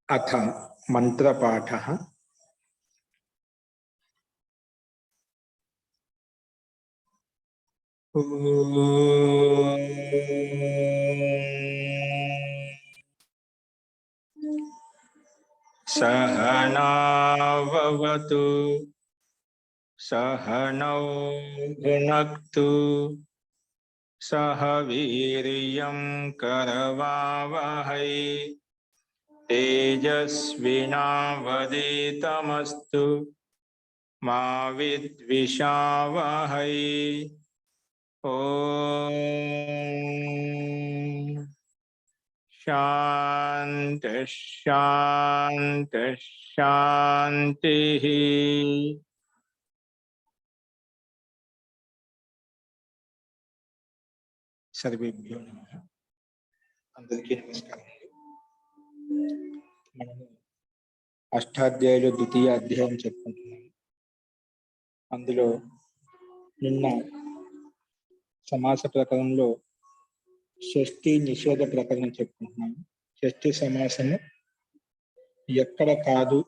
अथ मंत्रपाठः। सहनाववतु सहनौ भुनक्तु सह वीर्यं करवावहै तेजस्विनावधीतमस्तु मा विद्विषावहै। ओम शांति शांति शांति। सर्वेभ्यो नमः। अंदरिकी नमस्कारम। మనము అష్టాధ్యాయులు ద్వితీయ అధ్యాయం చెప్పుకుంటున్నాము. అందులో నిన్న సమాస ప్రకరణంలో షష్ఠి నిషేధ ప్రకరణం చెప్పుకుంటున్నాము. షష్ఠి సమాసము ఎక్కడ కాదు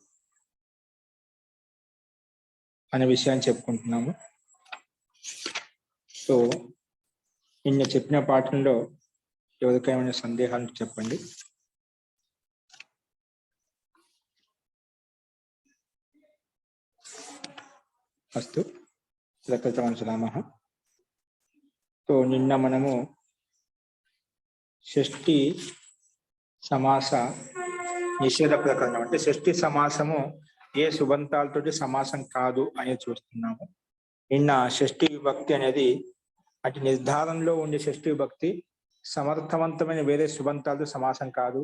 అనే విషయాన్ని చెప్పుకుంటున్నాము. సో నిన్న చెప్పిన పాఠంలో ఎవరికైనా సందేహాలు చెప్పండి. అస్తు ప్రకృతవంశరామః. సో నిన్న మనము షష్ఠి సమాస నిషేధ ప్రకరణం అంటే షష్ఠి సమాసము ఏ సుబంతాలతోటి సమాసం కాదు అని చూస్తున్నాము. నిన్న షష్ఠి విభక్తి అనేది అటు నిర్ధారణలో ఉండే షష్ఠి విభక్తి సమర్థవంతమైన వేరే సుబంతాలతో సమాసం కాదు.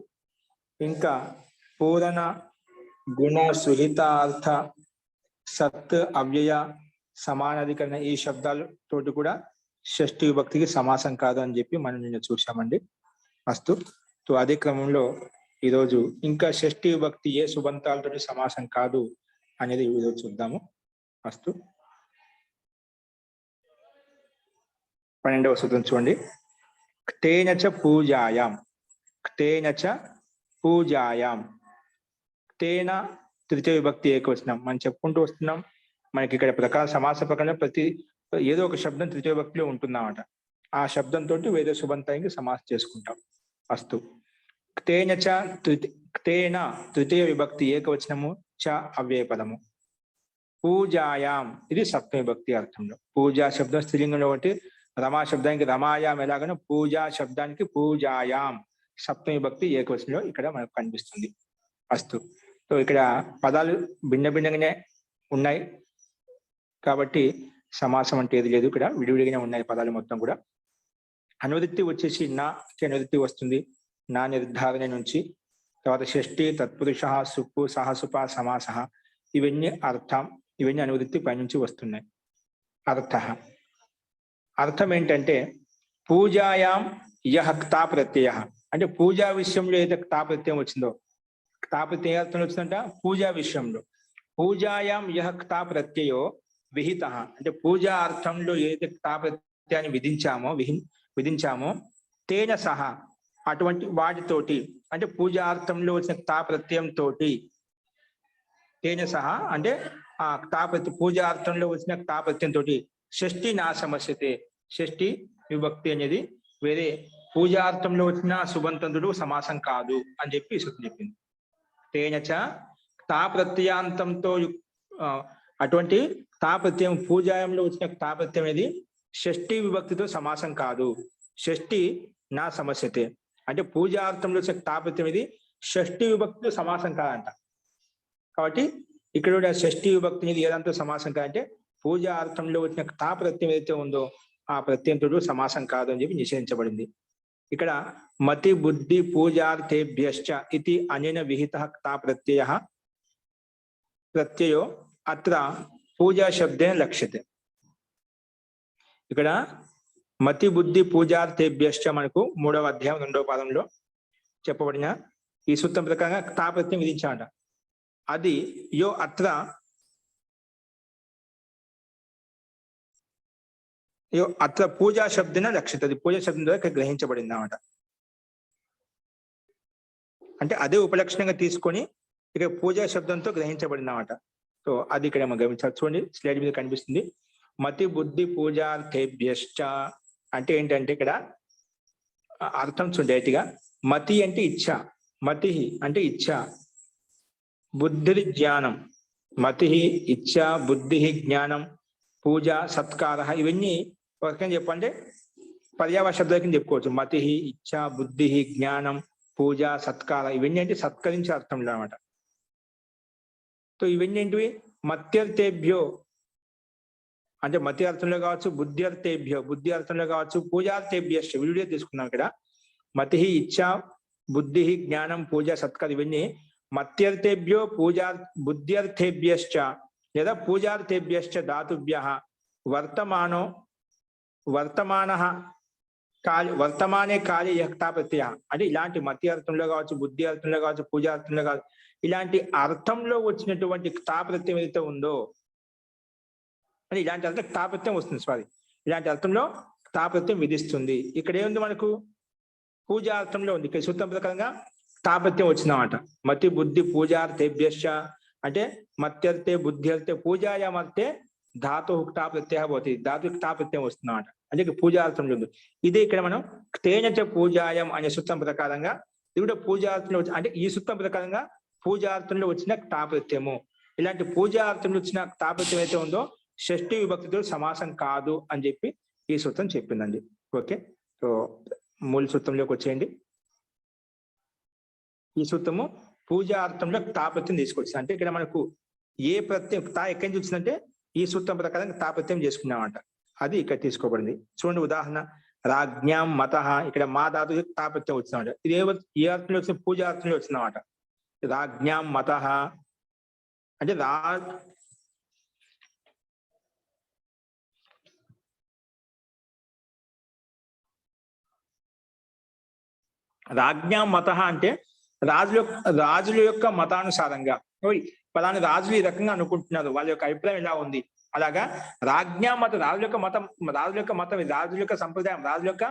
ఇంకా పూరణ గుణ సుహిత అర్థ సత్ అవ్యయ సమానాధికరణ ఈ శబ్దాలతోటి కూడా షష్ఠి విభక్తికి సమాసం కాదు అని చెప్పి మనం నిన్న చూసామండి. అస్తు. సో అదే క్రమంలో ఈరోజు ఇంకా షష్ఠి విభక్తి ఏ సుబంతాలతోటి సమాసం కాదు అనేది ఈరోజు చూద్దాము. అస్తు. 12వ సూత్రం చూడండి. క్తేనచ పూజాయాం. క్తేనచ పూజాయాం. క్తేన తృతీయ విభక్తి ఏకవచనం మనం చెప్పుకుంటూ వస్తున్నాం. మనకి ఇక్కడ ప్రకారం సమాస ప్రకారంలో ప్రతి ఏదో ఒక శబ్దం తృతీయ విభక్తిలో ఉంటుందన్నమాట. ఆ శబ్దంతో వేరే సుబంతానికి సమాసం చేసుకుంటాం. అస్తు. క్తేనచ క్తేన తృతీయ విభక్తి ఏకవచనము చ అవ్యయ పదము. పూజాయాం ఇది సప్తమ విభక్తి అర్థంలో. పూజా శబ్దం స్త్రీలింగంలో ఒకటి, రమా శబ్దానికి రమాయాం ఎలాగనో పూజా శబ్దానికి పూజాయాం సప్తమ విభక్తి ఏకవచనంలో ఇక్కడ మనకు కనిపిస్తుంది. అస్తు. సో ఇక్కడ పదాలు భిన్న భిన్నంగానే ఉన్నాయి కాబట్టి సమాసం అంటే ఏది లేదు, ఇక్కడ విడివిడిగానే ఉన్నాయి పదాలు మొత్తం కూడా. అనువృత్తి వచ్చేసి నా అనువృత్తి వస్తుంది, నా నిర్ధారణ నుంచి. తర్వాత షష్ఠి తత్పురుష సుప్పు సహసుప సమాస ఇవన్నీ అర్థం, ఇవన్నీ అనువృత్తి పైనుంచి వస్తున్నాయి. అర్థం ఏంటంటే పూజాయాం యహ క్తా ప్రత్యయ అంటే పూజా విషయంలో ఏదైతే క్తా ప్రత్యయం వచ్చిందో, క్తా ప్రత్యయ అర్థంలో వచ్చిందంట పూజా విషయంలో. పూజాయాం యహ క్తా ప్రత్యయో విహిత అంటే పూజా అర్థంలో ఏదైతే క్తా ప్రత్యయాన్ని విధించామో తేన సహా అటువంటి వాటితోటి అంటే పూజార్థంలో వచ్చిన క్తా ప్రత్యయంతో తేన సహా అంటే ఆ క్తా ప్రత్యయం పూజార్థంలో వచ్చిన క్తా ప్రత్యయంతో షష్ఠి నా సమస్యతే. షష్ఠి విభక్తి అనేది వేరే పూజార్థంలో వచ్చిన సుబంతంతుడు సమాసం కాదు అని చెప్పి సూత్రం చెప్పింది. తేనచ క్తా ప్రత్యయాంతంతో అటువంటి క్తా ప్రత్యయం పూజాయంలో వచ్చిన క్తా ప్రత్యయం అనేది షష్ఠి విభక్తితో సమాసం కాదు. షష్ఠి నా సమస్యతే అంటే పూజార్థంలో వచ్చిన క్తా ప్రత్యయం ఇది షష్ఠి విభక్తితో సమాసం కాదంట. కాబట్టి ఇక్కడ షష్ఠి విభక్తి అనేది ఏదంతో సమాసం కాదంటే పూజార్థంలో వచ్చిన క్తా ప్రత్యయం ఏదైతే ఉందో ఆ ప్రత్యయంతో సమాసం కాదు అని చెప్పి నిషేధించబడింది. ఇక్కడ మతి బుద్ధి పూజార్థేభ్యశ్చ ఇది అనేన విహిత క్తా ప్రత్యయో అత్ర పూజా శబ్దేన లక్ష్యతే. ఇక్కడ మతి బుద్ధి పూజార్థేభ్యశ్చ మనకు 3వ అధ్యాయం 2వ పాదంలో చెప్పబడిన ఈ సూత్రం ప్రకారంగా క్తా ప్రత్యయం విధించాలంట. అది యో అత్ర పూజా శబ్దన లక్ష్యత, అది పూజా శబ్దం ద్వారా ఇక్కడ గ్రహించబడింది అన్నమాట. అంటే అదే ఉపలక్షణంగా తీసుకొని ఇక్కడ పూజా శబ్దంతో గ్రహించబడింది అన్నమాట. సో అది ఇక్కడ మనం గమనించాలి. చూడండి స్లైడ్ మీద కనిపిస్తుంది. మతి బుద్ధి పూజార్థేభ్యశ్చ అంటే ఏంటంటే ఇక్కడ అర్థం చూడండి డైరెక్ట్ గా. మతి అంటే ఇచ్ఛ, మతి అంటే ఇచ్ఛ, బుద్ధి జ్ఞానం. మతి ఇచ్ఛ, బుద్ధి జ్ఞానం, పూజ సత్కార, ఇవన్నీ ఒక రకంగా చెప్పంటే పర్యావరణ శబ్దాల కింద చెప్పుకోవచ్చు. మతి ఇచ్ఛ, బుద్ధి జ్ఞానం, పూజ సత్కార, ఇవన్నీ అంటే సత్కరించే అర్థంలో అనమాట. సో ఇవన్నీ ఏంటివి? మత్యర్థేభ్యో అంటే మతి అర్థంలో కావచ్చు, బుద్ధి అర్థేభ్యో బుద్ధి అర్థంలో కావచ్చు, పూజార్థేభ్యశ్చ విడిగా తీసుకున్నాం ఇక్కడ. మతి ఇచ్ఛ, బుద్ధి జ్ఞానం, పూజ సత్కార, ఇవన్నీ మత్యర్థేభ్యో బుద్ధ్యర్థేభ్యశ్చ లేదా పూజార్థేభ్యశ్చ ధాతుభ్యః వర్తమానే కాలే యక్తా ప్రత్యయ. అంటే ఇలాంటి మతి అర్థంలో కావచ్చు, బుద్ధి అర్థంలో కావచ్చు, పూజా అర్థంలో కావచ్చు, ఇలాంటి అర్థంలో వచ్చినటువంటి క్తా ప్రత్యయం ఏదైతే ఉందో అంటే ఇలాంటి అర్థం క్తా ప్రత్యయం వస్తుంది. సారీ, ఇలాంటి అర్థంలో క్తా ప్రత్యయం విధిస్తుంది. ఇక్కడ ఏముంది మనకు? పూజా అర్థంలో ఉంది. ఇక్కడ సూత్రం ప్రకారంగా క్తా ప్రత్యయం వచ్చిందన్నమాట. మతి బుద్ధి పూజార్థేభ్యశ్చ అంటే మత్యర్థే బుద్ధ్యర్థే పూజాయామర్థే ధాతు క్తా ప్రత్యయ పోతుంది. ధాతు క్తా ప్రత్యయం వస్తుంది అన్నమాట. అంటే పూజార్థంలో ఉంది. ఇదే ఇక్కడ మనం తేనచ పూజాయం అనే సూత్రం ప్రకారంగా ఇది కూడా పూజార్థంలో అంటే ఈ సూత్రం ప్రకారంగా పూజార్థంలో వచ్చిన క్తా ప్రత్యయము. ఇలాంటి పూజార్థంలో వచ్చిన క్తా ప్రత్యయం అయితే ఉందో షష్ఠి విభక్తితో సమాసం కాదు అని చెప్పి ఈ సూత్రం చెప్పిందండి. ఓకే, సో మూల సూత్రంలోకి వచ్చేయండి. ఈ సూత్రము పూజార్థంలో క్తా ప్రత్యయం తీసుకొచ్చింది. అంటే ఇక్కడ మనకు ఏ ప్రత్యయం క్తా ఎక్కడి నుంచి వచ్చిందంటే ఈ సూత్రం ప్రకారం క్తా ప్రత్యయం చేసుకున్నామంట. అది ఇక్కడ తీసుకోబడింది. చూడండి ఉదాహరణ, రాజ్ఞాం మత, ఇక్కడ మా ధాతు క్తా ప్రత్యయం వచ్చిందన్నమాట. ఇది ఏ అర్థంలో వచ్చింది? పూజార్థంలో వచ్చిందన్నమాట. రాజ్ఞాం మత అంటే రాజ్ఞాం మత అంటే రాజుల యొక్క మతానుసారంగా పలానా రాజులు ఈ రకంగా అనుకుంటున్నారు, వాళ్ళ యొక్క అభిప్రాయం ఎలా ఉంది. అలాగా రాజ్ఞా మత రాజుల యొక్క మతం, రాజుల యొక్క సంప్రదాయం, రాజుల యొక్క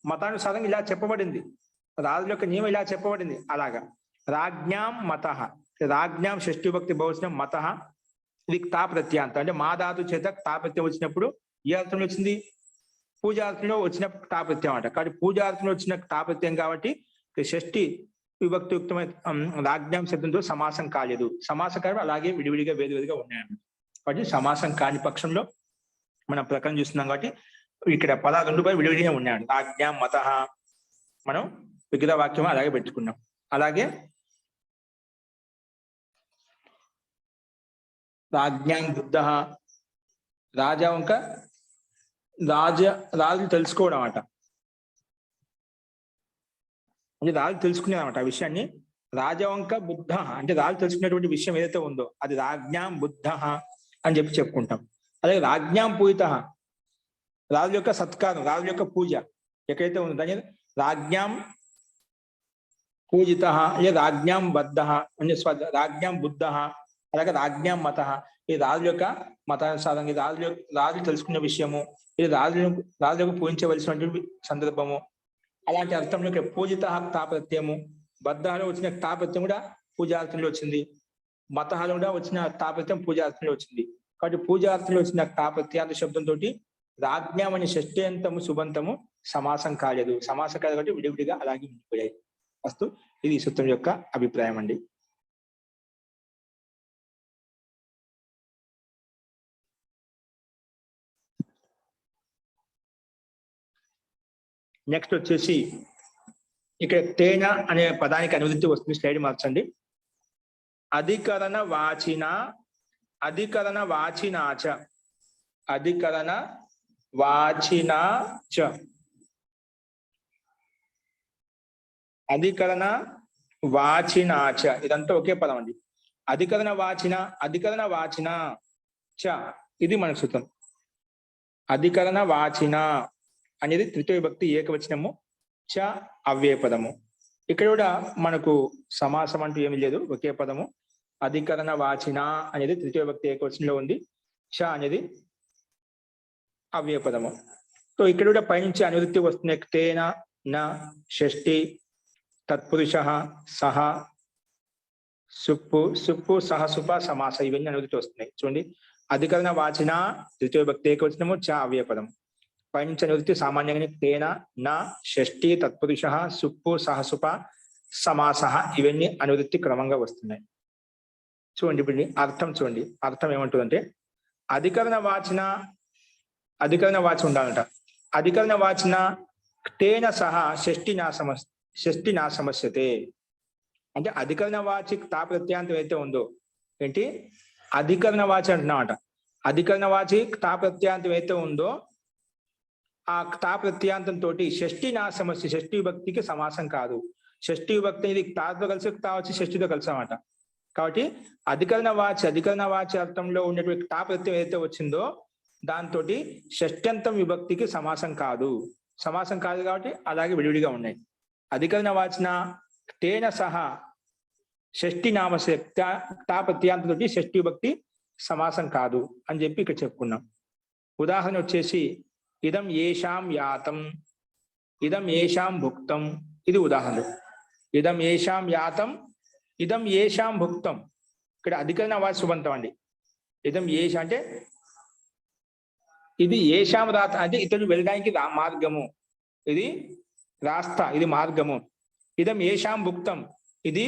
మతానుసారంగా ఇలా చెప్పబడింది, రాజుల యొక్క నియమం ఇలా చెప్పబడింది. అలాగా రాజ్ఞాం మత, రాజ్ఞాం షష్ఠి విభక్తి బహువచనం మత, ఇది క్తా ప్రత్యాంతం. అంటే మా ధాతు చేత క్తా ప్రత్యయం వచ్చినప్పుడు ఏ అర్థంలో వచ్చింది? పూజార్థంలో వచ్చిన క్తా ప్రత్యయం అంట. కాబట్టి పూజార్థంలో వచ్చిన క్తా ప్రత్యయం కాబట్టి షష్ఠి విభక్తియుక్తమైన రాజ్ఞాం శబ్దంతో సమాసం కాలేదు. సమాసకారం అలాగే విడివిడిగా వేరువేరుగా ఉన్నాయన్నమాట. కాబట్టి సమాసం కాని పక్షంలో మనం ప్రకారం చూస్తున్నాం కాబట్టి ఇక్కడ పదాలు రెండు పై విడివిడిగా ఉన్నాడు. రాజ్ఞాం మత మనం విగ్రహ వాక్యం అలాగే పెట్టుకున్నాం. అలాగే రాజ్ఞాం బుద్ధ, రాజా ఇంకా రాజులు తెలుసుకోవడం అట. అంటే రాజు తెలుసుకునేదన్నమాట ఆ విషయాన్ని. రాజవంక బుద్ధ అంటే రాజు తెలుసుకునేటువంటి విషయం ఏదైతే ఉందో అది రాజ్ఞాం బుద్ధ అని చెప్పుకుంటాం. అలాగే రాజ్ఞాం పూజిత, రాజు యొక్క సత్కారం, రాజు యొక్క పూజ ఎక్కడైతే ఉందో దాని రాజ్ఞాం పూజిత, లేదా రాజ్ఞాం బద్ధ అంటే రాజ్ఞాం బుద్ధ. అలాగే రాజ్ఞాం మత, ఈ రాజు యొక్క మతానుసారంగా రాజు తెలుసుకునే విషయము, ఇది రాజులకు పూజించవలసినటువంటి సందర్భము. అలాంటి అర్థంలో ఇక్కడ పూజిత క్తా ప్రత్యయము, బద్ధాలో వచ్చిన క్తా ప్రత్యయం కూడా పూజార్థంలో వచ్చింది, మతహాలో కూడా వచ్చిన క్తా ప్రత్యయం పూజార్థంలో వచ్చింది. కాబట్టి పూజార్థంలో వచ్చిన క్తా ప్రత్యాంత శబ్దంతో రాజ్ఞాం అనే షష్ఠ్యంతము సుబంతము సమాసం కాలేదు. సమాసం కాదు కాబట్టి విడివిడిగా అలాగే ఉండిపోయాయి. వస్తు ఇది ఈ సూత్రం యొక్క అభిప్రాయం అండి. నెక్స్ట్ వచ్చేసి ఇక్కడ తేన అనే పదానికి అనువృత్తి వస్తుంది. స్లైడ్ మార్చండి. అధికరణ వాచినాచ, అధికరణ వాచినాచ ఇదంతా ఒకే పదం అండి. అధికరణ వాచిన చ ఇది మన సూత్రం. అధికరణ వాచిన అనేది తృతీయ విభక్తి ఏకవచనము, చ అవ్యయ పదము. ఇక్కడ కూడా మనకు సమాసం అంటూ ఏమీ లేదు, ఒకే పదము. అధికరణ వాచిన అనేది తృతీయ విభక్తి ఏకవచనంలో ఉంది, చ అనేది అవ్యయ పదము. సో ఇక్కడ కూడా పైనుంచి అనువృత్తి వస్తున్నాయి. తేన, న, షష్ఠి, తత్పురుష, సహ, సుప్పు, సుప్పు, సహ, సుప, సమాస ఇవన్నీ అనువృత్తి వస్తున్నాయి. చూడండి, అధికరణ వాచిన ద్వితీయ విభక్తి ఏకవచనము చ అవ్యయపదం. పంచ నివృత్తి సామాన్యంగా తేన, నా, షష్ఠి, తత్పురుష, సుప్పు, సహసుప, సమాస ఇవన్నీ అనువృత్తి క్రమంగా వస్తున్నాయి. చూడండి ఇప్పుడు అర్థం చూడండి. అర్థం ఏమంటుందంటే అధికరణ వాచన ఉండాలంట. అధికరణ వాచన తేన సహా షష్ఠి నా సమస్యతే. అంటే అధికరణ వాచి తా ప్రత్యాంతం అయితే ఉందో ఏంటి అధికరణ వాచి అంటున్నామట. అధికరణ వాచి తా ప్రత్యాంతం అయితే ఉందో ఆ తా ప్రత్యాంతం తోటి షష్ఠి నా సమస్య, షష్ఠి విభక్తికి సమాసం కాదు. షష్ఠి విభక్తి ఇది తాతో కలిసి తా వచ్చి షష్ఠితో కలిసామట. కాబట్టి అధికరణ వాచి అర్థంలో ఉన్నటువంటి తా ప్రత్యయం ఏదైతే వచ్చిందో దాంతో షష్ఠ్యంతం విభక్తికి సమాసం కాదు కాబట్టి అలాగే విడివిడిగా ఉన్నాయి. అధికరణ వాచన తేన సహా షష్ఠి నామస్య తా ప్రత్యాంతం తోటి షష్ఠి విభక్తి సమాసం కాదు అని చెప్పి ఇక్కడ చెప్పుకున్నాం. ఉదాహరణ వచ్చేసి ఇదం ఏషాం యాతం, ఇదం ఏషాం భుక్తం. ఇది ఉదాహరణ. ఇదం ఏషాం యాతం, ఇదం ఏషాం భుక్తం. ఇక్కడ అధికరణ వాచి సుబంతం అండి. ఇదం ఏష అంటే ఇది ఏషాం రాత అంటే ఇతడు వెళ్ళడానికి మార్గము, ఇది రాస్తా, ఇది మార్గము. ఇదం ఏషాం భుక్తం, ఇది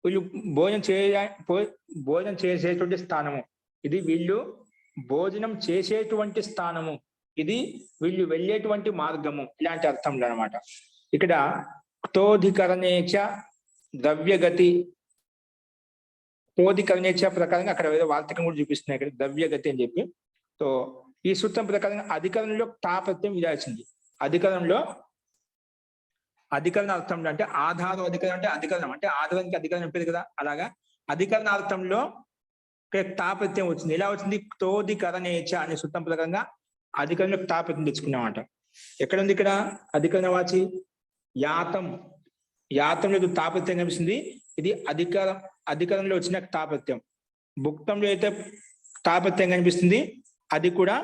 వీళ్ళు భోజనం చేసేటువంటి స్థానము, ఇది వీళ్ళు భోజనం చేసేటువంటి స్థానము, ఇది వీళ్ళు వెళ్ళేటువంటి మార్గము. ఇలాంటి అర్థంలో అనమాట. ఇక్కడ క్తోధికరణేచ ద్రవ్యగతి, క్తోధికరణేచ ప్రకారంగా అక్కడ ఏదో వార్తకం కూడా చూపిస్తున్నాయి ఇక్కడ ద్రవ్యగతి అని చెప్పి. సో ఈ సూత్రం ప్రకారంగా అధికరణంలో తా ప్రత్యయం ఇదాల్సింది. అధికరణ అర్థంలో అంటే ఆధారం అధికరణం అంటే అధికరణం అంటే ఆధారానికి అధికరణం చెప్పేది కదా, అలాగా అధికరణ అర్థంలో తా ప్రత్యయం వచ్చింది. ఎలా వచ్చింది? క్తోధికరణేచ అనే సూత్రం ప్రకారంగా అధికరణలో తా ప్రత్యయం తెచ్చుకున్నామంట. ఎక్కడ ఉంది ఇక్కడ అధికరణ వాచి? యాతంలో తా ప్రత్యయం కనిపిస్తుంది. ఇది అధికరణలో వచ్చిన తా ప్రత్యయం. భుక్తంలో అయితే తా ప్రత్యయం కనిపిస్తుంది, అది కూడా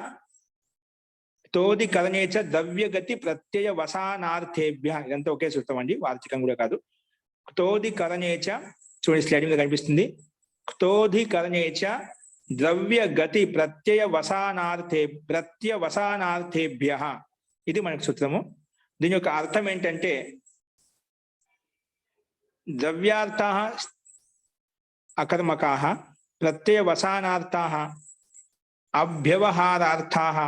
క్తోధికరణేచ ద్రవ్యగతి ప్రత్యయ వసానార్థేభ్య. ఇదంతా ఒకే సూత్రం అండి, వార్తికం కూడా కాదు. క్తోధికరణేచ చూడండి స్లైడ్ మీద కనిపిస్తుంది. క్తోధికరణేచ ద్రవ్యగతి ప్రత్యయ వసానార్థేభ్య. ఇది మనకు సూత్రము. దీని యొక్క అర్థం ఏంటంటే ద్రవ్యార్థాః అకర్మకాః ప్రత్యయ వసానార్థాః అవ్యవహారార్థాః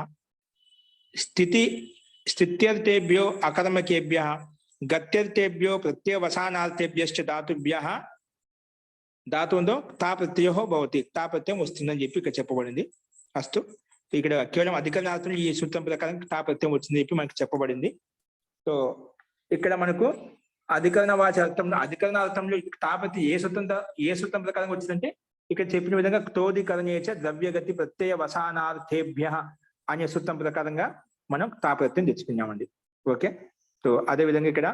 స్థిత్యర్థేభ్యో అకర్మకేభ్యః గత్యర్థేభ్యో ప్రత్యయవసానార్థేభ్యశ్చ ధాతుభ్యః ధాతువుందో తా ప్రత్యయో భవతి. తా ప్రత్యయం వస్తుందని చెప్పి ఇక్కడ చెప్పబడింది. అస్తు ఇక్కడ కేవలం అధికరణార్థం ఈ సూత్రం ప్రకారం తా ప్రత్యయం వచ్చిందని చెప్పి మనకి చెప్పబడింది. సో ఇక్కడ మనకు అధికరణ వాచి అర్థంలో అధికరణార్థంలో తా ప్రత్యయం ఏ సూత్రం ప్రకారం వచ్చిందంటే ఇక్కడ చెప్పిన విధంగా క్తోధికరణేచ ద్రవ్యగతి ప్రత్యయ వసానార్థేభ్య అనే సూత్రం ప్రకారంగా మనం తా ప్రత్యయం తెచ్చుకున్నామండి. ఓకే, సో అదే విధంగా ఇక్కడ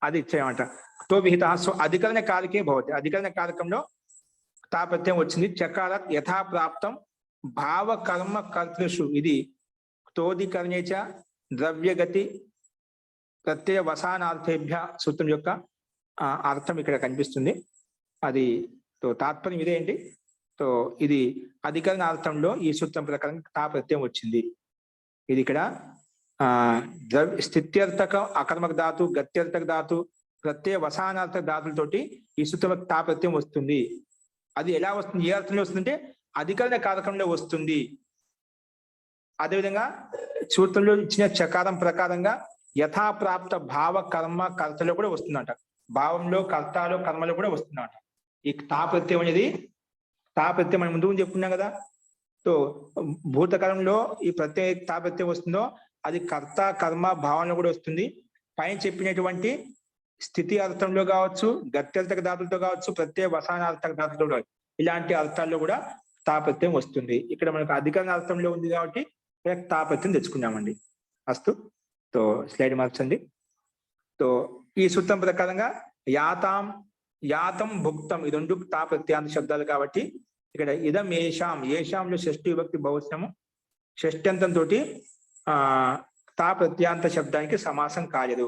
అది ఇచ్చామంట. తో విహిత. సో అధికరణ కారకే భవతి. అధికరణ కారకంలో తా ప్రత్యయం వచ్చింది. చకారాత్ యథాప్రాప్తం భావ కర్మ కర్తృషు. ఇది క్తోధికరణేచ ద్రవ్యగతి ప్రత్యయ వసానార్థేభ్య సూత్రం యొక్క అర్థం ఇక్కడ కనిపిస్తుంది. అది తాత్పర్యం ఇదే ఏంటి? సో ఇది అధికరణ అర్థంలో ఈ సూత్రం ప్రకారం తా ప్రత్యయం వచ్చింది. ఇది ఇక్కడ స్థిత్యర్థక అకర్మక ధాతు, గత్యర్థక ధాతు, ప్రత్యయ వసానార్థక ధాతులతోటి ఈ సూత్రం తా ప్రత్యయం వస్తుంది. అది ఎలా వస్తుంది? ఏ అర్థంలో వస్తుందంటే అధికరణ కారకంలో వస్తుంది. అదేవిధంగా సూత్రంలో ఇచ్చిన చకారం ప్రకారంగా యథాప్రాప్త భావ కర్మ కర్తలో కూడా వస్తుందంట. భావంలో కర్తలో కర్మలో కూడా వస్తుందంట. ఈ తా ప్రత్యయం అనేది తా ప్రత్యయం మనం ముందు చెప్పుకున్నాం కదా. సో భూతకాలంలో ఈ ప్రత్యయ తా ప్రత్యయం వస్తుందో అది కర్త కర్మ భావనలో కూడా వస్తుంది. పైన చెప్పినటువంటి స్థితి అర్థంలో కావచ్చు, గత్యర్థక ధాతులతో కావచ్చు, ప్రత్యయ వసానార్థక ధాతులతో ఇలాంటి అర్థాల్లో కూడా తా ప్రత్యయం వస్తుంది. ఇక్కడ మనకు అధికరణ అర్థంలో ఉంది కాబట్టి తా ప్రత్యయం తెచ్చుకున్నామండి. అస్తు. సో స్లైడ్ మార్చండి. సో ఈ సూత్రం ప్రకారంగా యాతం భుక్తం ఈ రెండు తా ప్రత్యాంత శబ్దాలు కాబట్టి ఇక్కడ ఇదం ఏషాంలో షష్ఠి విభక్తి బహువచనము షష్ఠ్యంతం తోటి క్తా ప్రత్యాంత శబ్దానికి సమాసం కాలేదు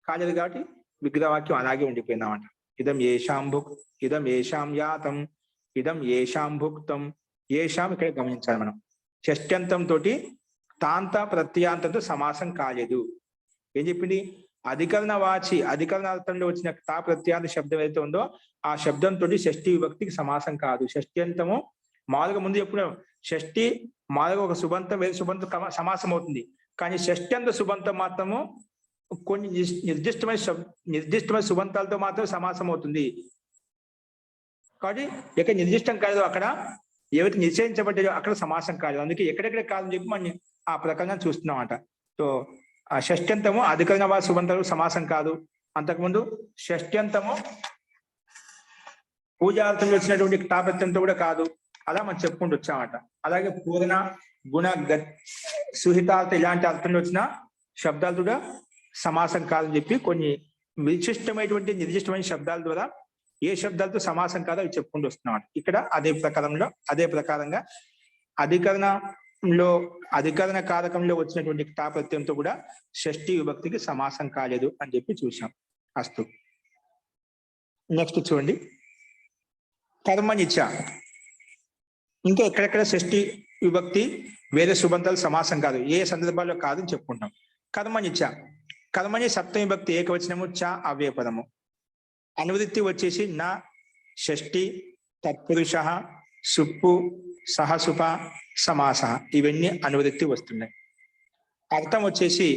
కాబట్టి విగ్రహవాక్యం అలాగే ఉండిపోయిందన్నమాట. ఇదం ఏషాం భుక్, ఇదం ఏషాం యాతం, ఇదం ఏషాం భుక్తం, ఏషాం ఇక్కడ గమనించాలి మనం. షష్ట్యంతం తోటి తాంత ప్రత్యాంతంతో సమాసం కాలేదు. ఏం చెప్పింది? అధికరణ వాచి అధికరణార్థంలో వచ్చిన తా ప్రత్యాంత శబ్దం ఏదైతే ఉందో ఆ శబ్దంతో షష్ఠి విభక్తికి సమాసం కాదు. షష్ట్యంతము మామూలుగా ముందు ఎప్పుడు షష్ఠి మామూలుగా ఒక సుబంతం వేరే సుబంతం సమాసం అవుతుంది. కానీ షష్ట్యంత సుబంతం మాత్రము కొన్ని నిర్దిష్టమైన సుబంతాలతో మాత్రం సమాసం అవుతుంది. కాబట్టి ఎక్కడ నిర్దిష్టం కాదు అక్కడ ఏవైతే నిశ్చయించబడ్డాయో అక్కడ సమాసం కాదు. అందుకే ఎక్కడెక్కడ కాదని చెప్పి మనం ఆ ప్రకారంగా చూస్తున్నాం అంట. సో ఆ షష్ట్యంతము అధికరణ వాచి సుబంతాలు సమాసం కాదు. అంతకుముందు షష్ట్యంతము పూజార్థంలో వచ్చినటువంటి తాపత్యంతో కూడా కాదు. అలా మనం చెప్పుకుంటూ వచ్చామట. అలాగే పూర్ణ గుణ సుహితార్థ ఇలాంటి అర్థంలో వచ్చిన శబ్దాలు కూడా సమాసం కాదని చెప్పి కొన్ని విశిష్టమైనటువంటి నిర్దిష్టమైన శబ్దాల ద్వారా ఏ శబ్దాలతో సమాసం కాదో అవి చెప్పుకుంటూ వస్తున్నాం. ఇక్కడ అదే ప్రకారంగా అధికరణ కారకంలో వచ్చినటువంటి తాపత్యంతో కూడా షష్ఠి విభక్తికి సమాసం కాలేదు అని చెప్పి చూసాం. అస్తు. నెక్స్ట్ చూడండి, కర్మనిచ. ఇంకా ఎక్కడెక్కడ షష్ఠి విభక్తి వేరే సుబంతాలు సమాసం కాదు, ఏ సందర్భాల్లో కాదని చెప్పుకుంటాం. కర్మనిచ, కర్మని సప్తమి విభక్తి ఏకవచనము, చ అవ్యయపదము. అనువృత్తి వచ్చేసి నా, షష్ఠి, తత్పురుష, సుప్పు, సహసుప, సమాస, ఇవన్నీ అనువృత్తి వస్తున్నాయి. అర్థం వచ్చేసి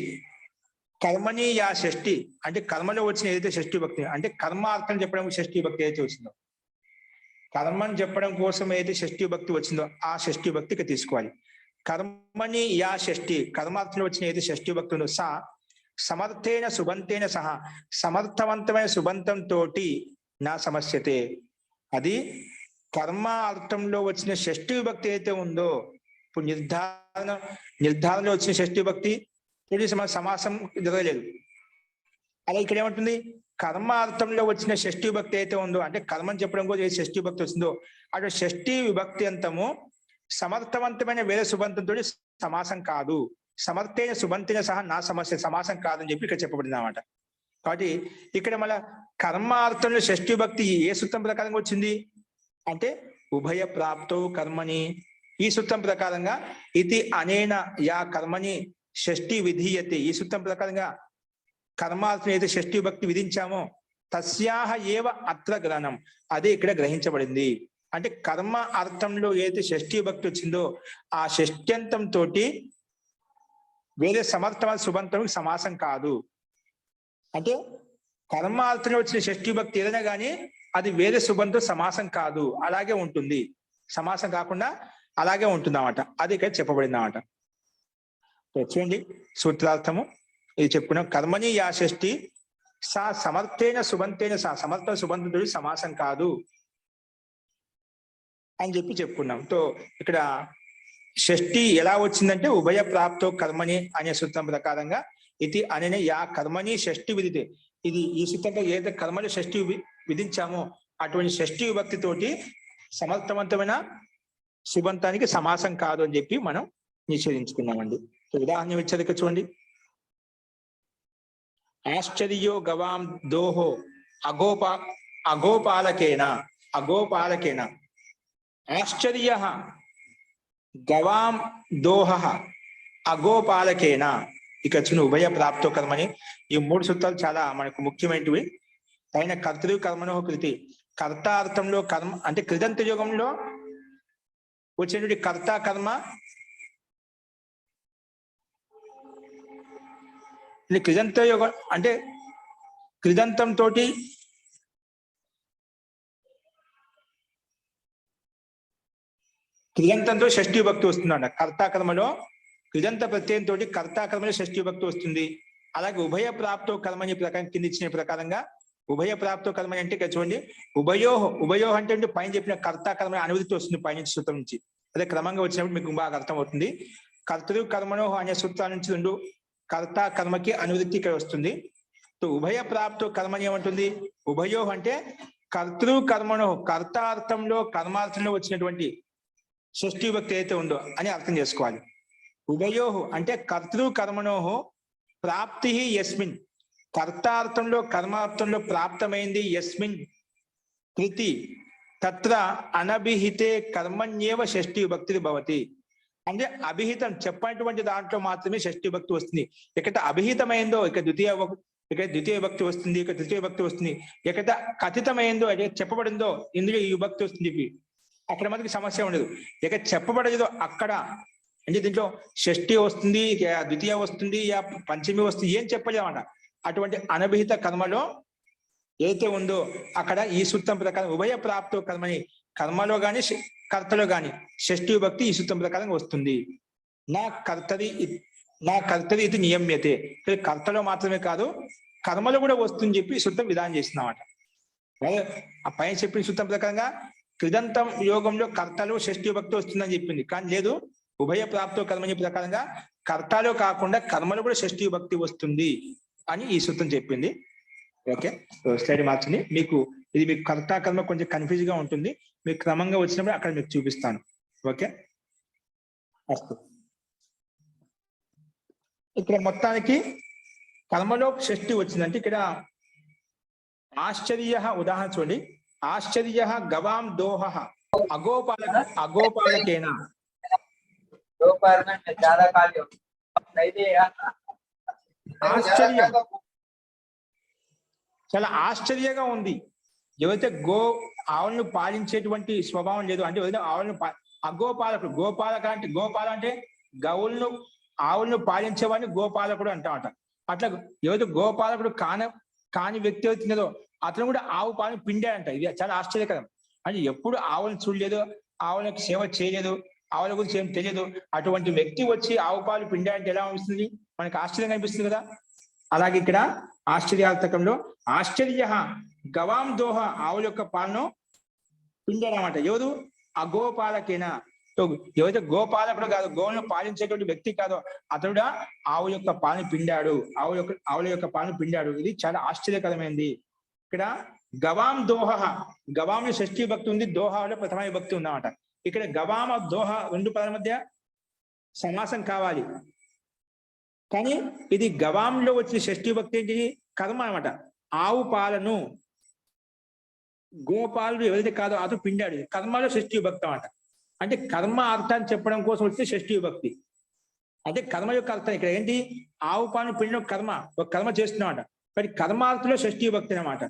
కర్మని యా షష్ఠి అంటే కర్మలో వచ్చిన ఏదైతే షష్ఠి భక్తి అంటే కర్మ అర్థం చెప్పడం షష్ఠి భక్తి ఏదైతే వచ్చిందో, కర్మని చెప్పడం కోసం ఏదైతే షష్ఠి భక్తి వచ్చిందో ఆ షష్ఠి భక్తికి తీసుకోవాలి. కర్మని యా షష్ఠి, కర్మార్థంలో వచ్చిన ఏదైతే షష్ఠి భక్తి ఉందో సా సమర్థేన సుబంతేన సహా, సమర్థవంతమైన సుబంతంతో నా సమస్యతే. అది కర్మ అర్థంలో వచ్చిన షష్ఠి విభక్తి అయితే ఉందో, ఇప్పుడు నిర్ధారణలో వచ్చిన షష్ఠి విభక్తి సమాసం జరగలేదు. అలా ఇక్కడ ఏమంటుంది? కర్మ అర్థంలో వచ్చిన షష్ఠి విభక్తి అయితే ఉందో అంటే కర్మని చెప్పడం కోసం ఏ షష్ఠి విభక్తి వచ్చిందో అటు షష్ఠి విభక్తి అంతము సమర్థవంతమైన వేరే సుబంతంతో సమాసం కాదు. సమర్థైన సుబంతిన సహా నా సమస్య సమాసం కాదని చెప్పి ఇక్కడ చెప్పబడింది అన్నమాట. కాబట్టి ఇక్కడ మళ్ళా కర్మ అర్థంలో షష్ఠి విభక్తి ఏ సూత్రం ప్రకారంగా వచ్చింది అంటే ఉభయ ప్రాప్తో కర్మని. ఈ సూత్రం ప్రకారంగా ఇది అనేన యా కర్మని షష్ఠి విధీయతే, ఈ సూత్రం ప్రకారంగా కర్మార్థం ఏదైతే షష్ఠి భక్తి విధించామో తస్యాహ ఏవ అత్ర గ్రహణం, అదే ఇక్కడ గ్రహించబడింది. అంటే కర్మ అర్థంలో ఏదైతే షష్ఠి భక్తి వచ్చిందో ఆ షష్ట్యంతం తోటి వేరే సమర్థమైన సుబంతం సమాసం కాదు. అంటే కర్మ అర్థంలో వచ్చిన షష్ఠి భక్తి ఏదైనా కానీ అది వేరే సుబంతో సమాసం కాదు, అలాగే ఉంటుంది. సమాసం కాకుండా అలాగే ఉంటుంది అన్నమాట. అది ఇక్కడ చెప్పబడింది అన్నమాట. చూడండి సూత్రార్థము ఇది చెప్పుకున్నాం. కర్మని యా షష్ఠి సా సమర్థేన సుబంతేన సా, సమర్థ సుబంధుడు సమాసం కాదు అని చెప్పి చెప్పుకున్నాం. తో ఇక్కడ షష్ఠి ఎలా వచ్చిందంటే ఉభయ ప్రాప్తో కర్మని అనే సూత్రం ప్రకారంగా ఇది అనే యా కర్మని షష్ఠి విధితే, ఇది ఈ సూత్రంలో ఏదైతే కర్మని షష్ఠి విధించామో అటువంటి షష్ఠి విభక్తితోటి సమర్థవంతమైన సుబంతానికి సమాసం కాదు అని చెప్పి మనం నిషేధించుకున్నామండి. ఉదాహరణ ఇచ్చారు ఇక్కడ చూడండి. ఆశ్చర్యో గవాం దోహో అగోపాలకేన ఆశ్చర్య గవాం దోహ అగోపాలకేన. ఇక చిన్న ఉభయ ప్రాప్తో కర్మని ఈ మూడు సూత్రాలు చాలా మనకు ముఖ్యమైనవి. పైన కర్తృ కర్మనో కృతి, కర్త అర్థంలో కర్మ అంటే కృదంత యుగంలో వచ్చినటువంటి కర్త కర్మ కృదంత యుగం అంటే కృదంతం తోటి కృదంతంతో షష్ఠి భక్తి వస్తుందంట. కర్తాకర్మలో కృదంత ప్రత్యయంతో కర్తాకర్మలో షష్ఠి భక్తి వస్తుంది. అలాగే ఉభయ ప్రాప్తో కర్మని ప్రకారం కింద ఇచ్చిన ప్రకారంగా ఉభయ ప్రాప్తో కర్మని అంటే ఇక్కడ చూడండి ఉభయో అంటే పైన చెప్పిన కర్తాకర్మ అనువృత్తి వస్తుంది పైన సూత్రం నుంచి. అదే క్రమంగా వచ్చినప్పుడు మీకు బాగా అర్థం అవుతుంది. కర్తృ కర్మణో అనే సూత్రాల నుంచి రెండు కర్త కర్మకి అనువృత్తి ఇక్కడ వస్తుంది. ఉభయ ప్రాప్తో కర్మని ఏమంటుంది? ఉభయో అంటే కర్తృ కర్మణో కర్తార్థంలో కర్మార్థంలో వచ్చినటువంటి షష్ఠి భక్తి అయితే ఉందో అని అర్థం చేసుకోవాలి. ఉభయోహు అంటే కర్తృ కర్మణోహు ప్రాప్తి యస్మిన్, కర్తార్థంలో కర్మార్థంలో ప్రాప్తమైంది యస్మిన్ కృతి తత్ర అనభిహితే కర్మణ్యేవ షష్ఠీ విభక్తి భవతి. అంటే అభిహితం చెప్పినటువంటి దాంట్లో మాత్రమే షష్ఠీ విభక్తి వస్తుంది. ఎక్కడ అభిహితమైందో ఇక్కడ ద్వితీయ విభక్తి వస్తుంది, ఇక్కడ తృతీయ విభక్తి వస్తుంది. ఎక్కడ కథితమైందో అదే చెప్పబడిందో ఇందులో ఈ విభక్తి వస్తుంది. అక్కడ మనకి సమస్య ఉండదు. ఎక్కడ చెప్పబడదో అక్కడ అంటే దీంట్లో షష్ఠి వస్తుంది, ద్వితీయ వస్తుంది, పంచమి వస్తుంది, ఏం చెప్పలేమట. అటువంటి అనభిహిత కర్మలో ఏదైతే ఉందో అక్కడ ఈ సూత్రం ప్రకారం ఉభయ ప్రాప్తో కర్మని, కర్మలో గాని కర్తలో గాని షష్ఠి విభక్తి ఈ సూత్రం ప్రకారం వస్తుంది. నా కర్తరి ఇది నియమ్యతే, కర్తలో మాత్రమే కాదు కర్మలో కూడా వస్తుందని చెప్పి సూత్రం విధానం చేస్తున్నామట. ఆ పైన చెప్పిన సూత్రం ప్రకారంగా కృదంతం యోగంలో కర్తలో షష్ఠి విభక్తి వస్తుందని చెప్పింది, కానీ లేదు ఉభయ ప్రాప్తో కర్మని ప్రకారంగా కర్తలో కాకుండా కర్మలో కూడా షష్ఠి విభక్తి వస్తుంది అని ఈ సూత్రం చెప్పింది. ఓకే, స్లైడ్ మార్చండి. మీకు కర్త కర్మ కొంచెం కన్ఫ్యూజ్ గా ఉంటుంది, మీకు క్రమంగా వచ్చినప్పుడు అక్కడ మీకు చూపిస్తాను. ఓకే, అస్తు. ఇక్కడ మొత్తానికి కర్మలో షష్ఠి వచ్చిందంటే ఇక్కడ ఆశ్చర్య ఉదాహరణ చూడండి. ఆశ్చర్య గవాం దోహ అగోపాలకేనా. ఆశ్చర్యం, చాలా ఆశ్చర్యంగా ఉంది. ఎవరైతే ఆవులను పాలించేటువంటి స్వభావం లేదు, అంటే ఆవులను అగోపాలకుడు, గోపాల అంటే ఆవులను పాలించేవాడిని గోపాలకుడు అంటామట. అట్లా ఎవరైతే గోపాలకుడు కాని వ్యక్తి అవుతున్నదో అతను కూడా ఆవు పాలను పిండాడంట. ఇది చాలా ఆశ్చర్యకరం. అంటే ఎప్పుడు ఆవులను చూడలేదు, ఆవులకు సేవ చేయలేదు, ఆవుల గురించి ఏం తెలియదు, అటువంటి వ్యక్తి వచ్చి ఆవు పాలు పిండాడంటే ఎలా అనిపిస్తుంది, మనకి ఆశ్చర్యంగా అనిపిస్తుంది కదా. అలాగే ఇక్కడ ఆశ్చర్యార్థకంలో ఆశ్చర్య గవాం దోహ ఆవుల యొక్క పాలను పిండాడనమాట. ఎవరు అగోపాలకేనా, ఎవరైతే గోపాలకుడు కాదు, గోవులను పాలించేటువంటి వ్యక్తి కాదో అతడు ఆవు యొక్క పాలను పిండాడు, ఆవుల యొక్క పాలను పిండాడు. ఇది చాలా ఆశ్చర్యకరమైనది. ఇక్కడ గవాం దోహ, గవాంలో షష్ఠీ భక్తి ఉంది, దోహలో ప్రథమ విభక్తి ఉందన్నమాట. ఇక్కడ గవామ దోహ రెండు పదాల మధ్య సమాసం కావాలి, కానీ ఇది గవాంలో వచ్చిన షష్ఠీ భక్తి ఏంటి, కర్మ అనమాట. ఆవు పాలను గోపాలుడు ఎవరైతే కాదో అతను పిండాడు, కర్మలో షష్ఠీ భక్తి అన్నమాట. అంటే కర్మ అర్థాన్ని చెప్పడం కోసం వచ్చే షష్ఠీ విభక్తి. అంటే కర్మ యొక్క అర్థం ఇక్కడ ఏంటి, ఆవు పాలను పిండిన కర్మ, ఒక కర్మ చేస్తున్నమాట. కానీ కర్మార్థంలో షష్ఠీ భక్తి అనమాట.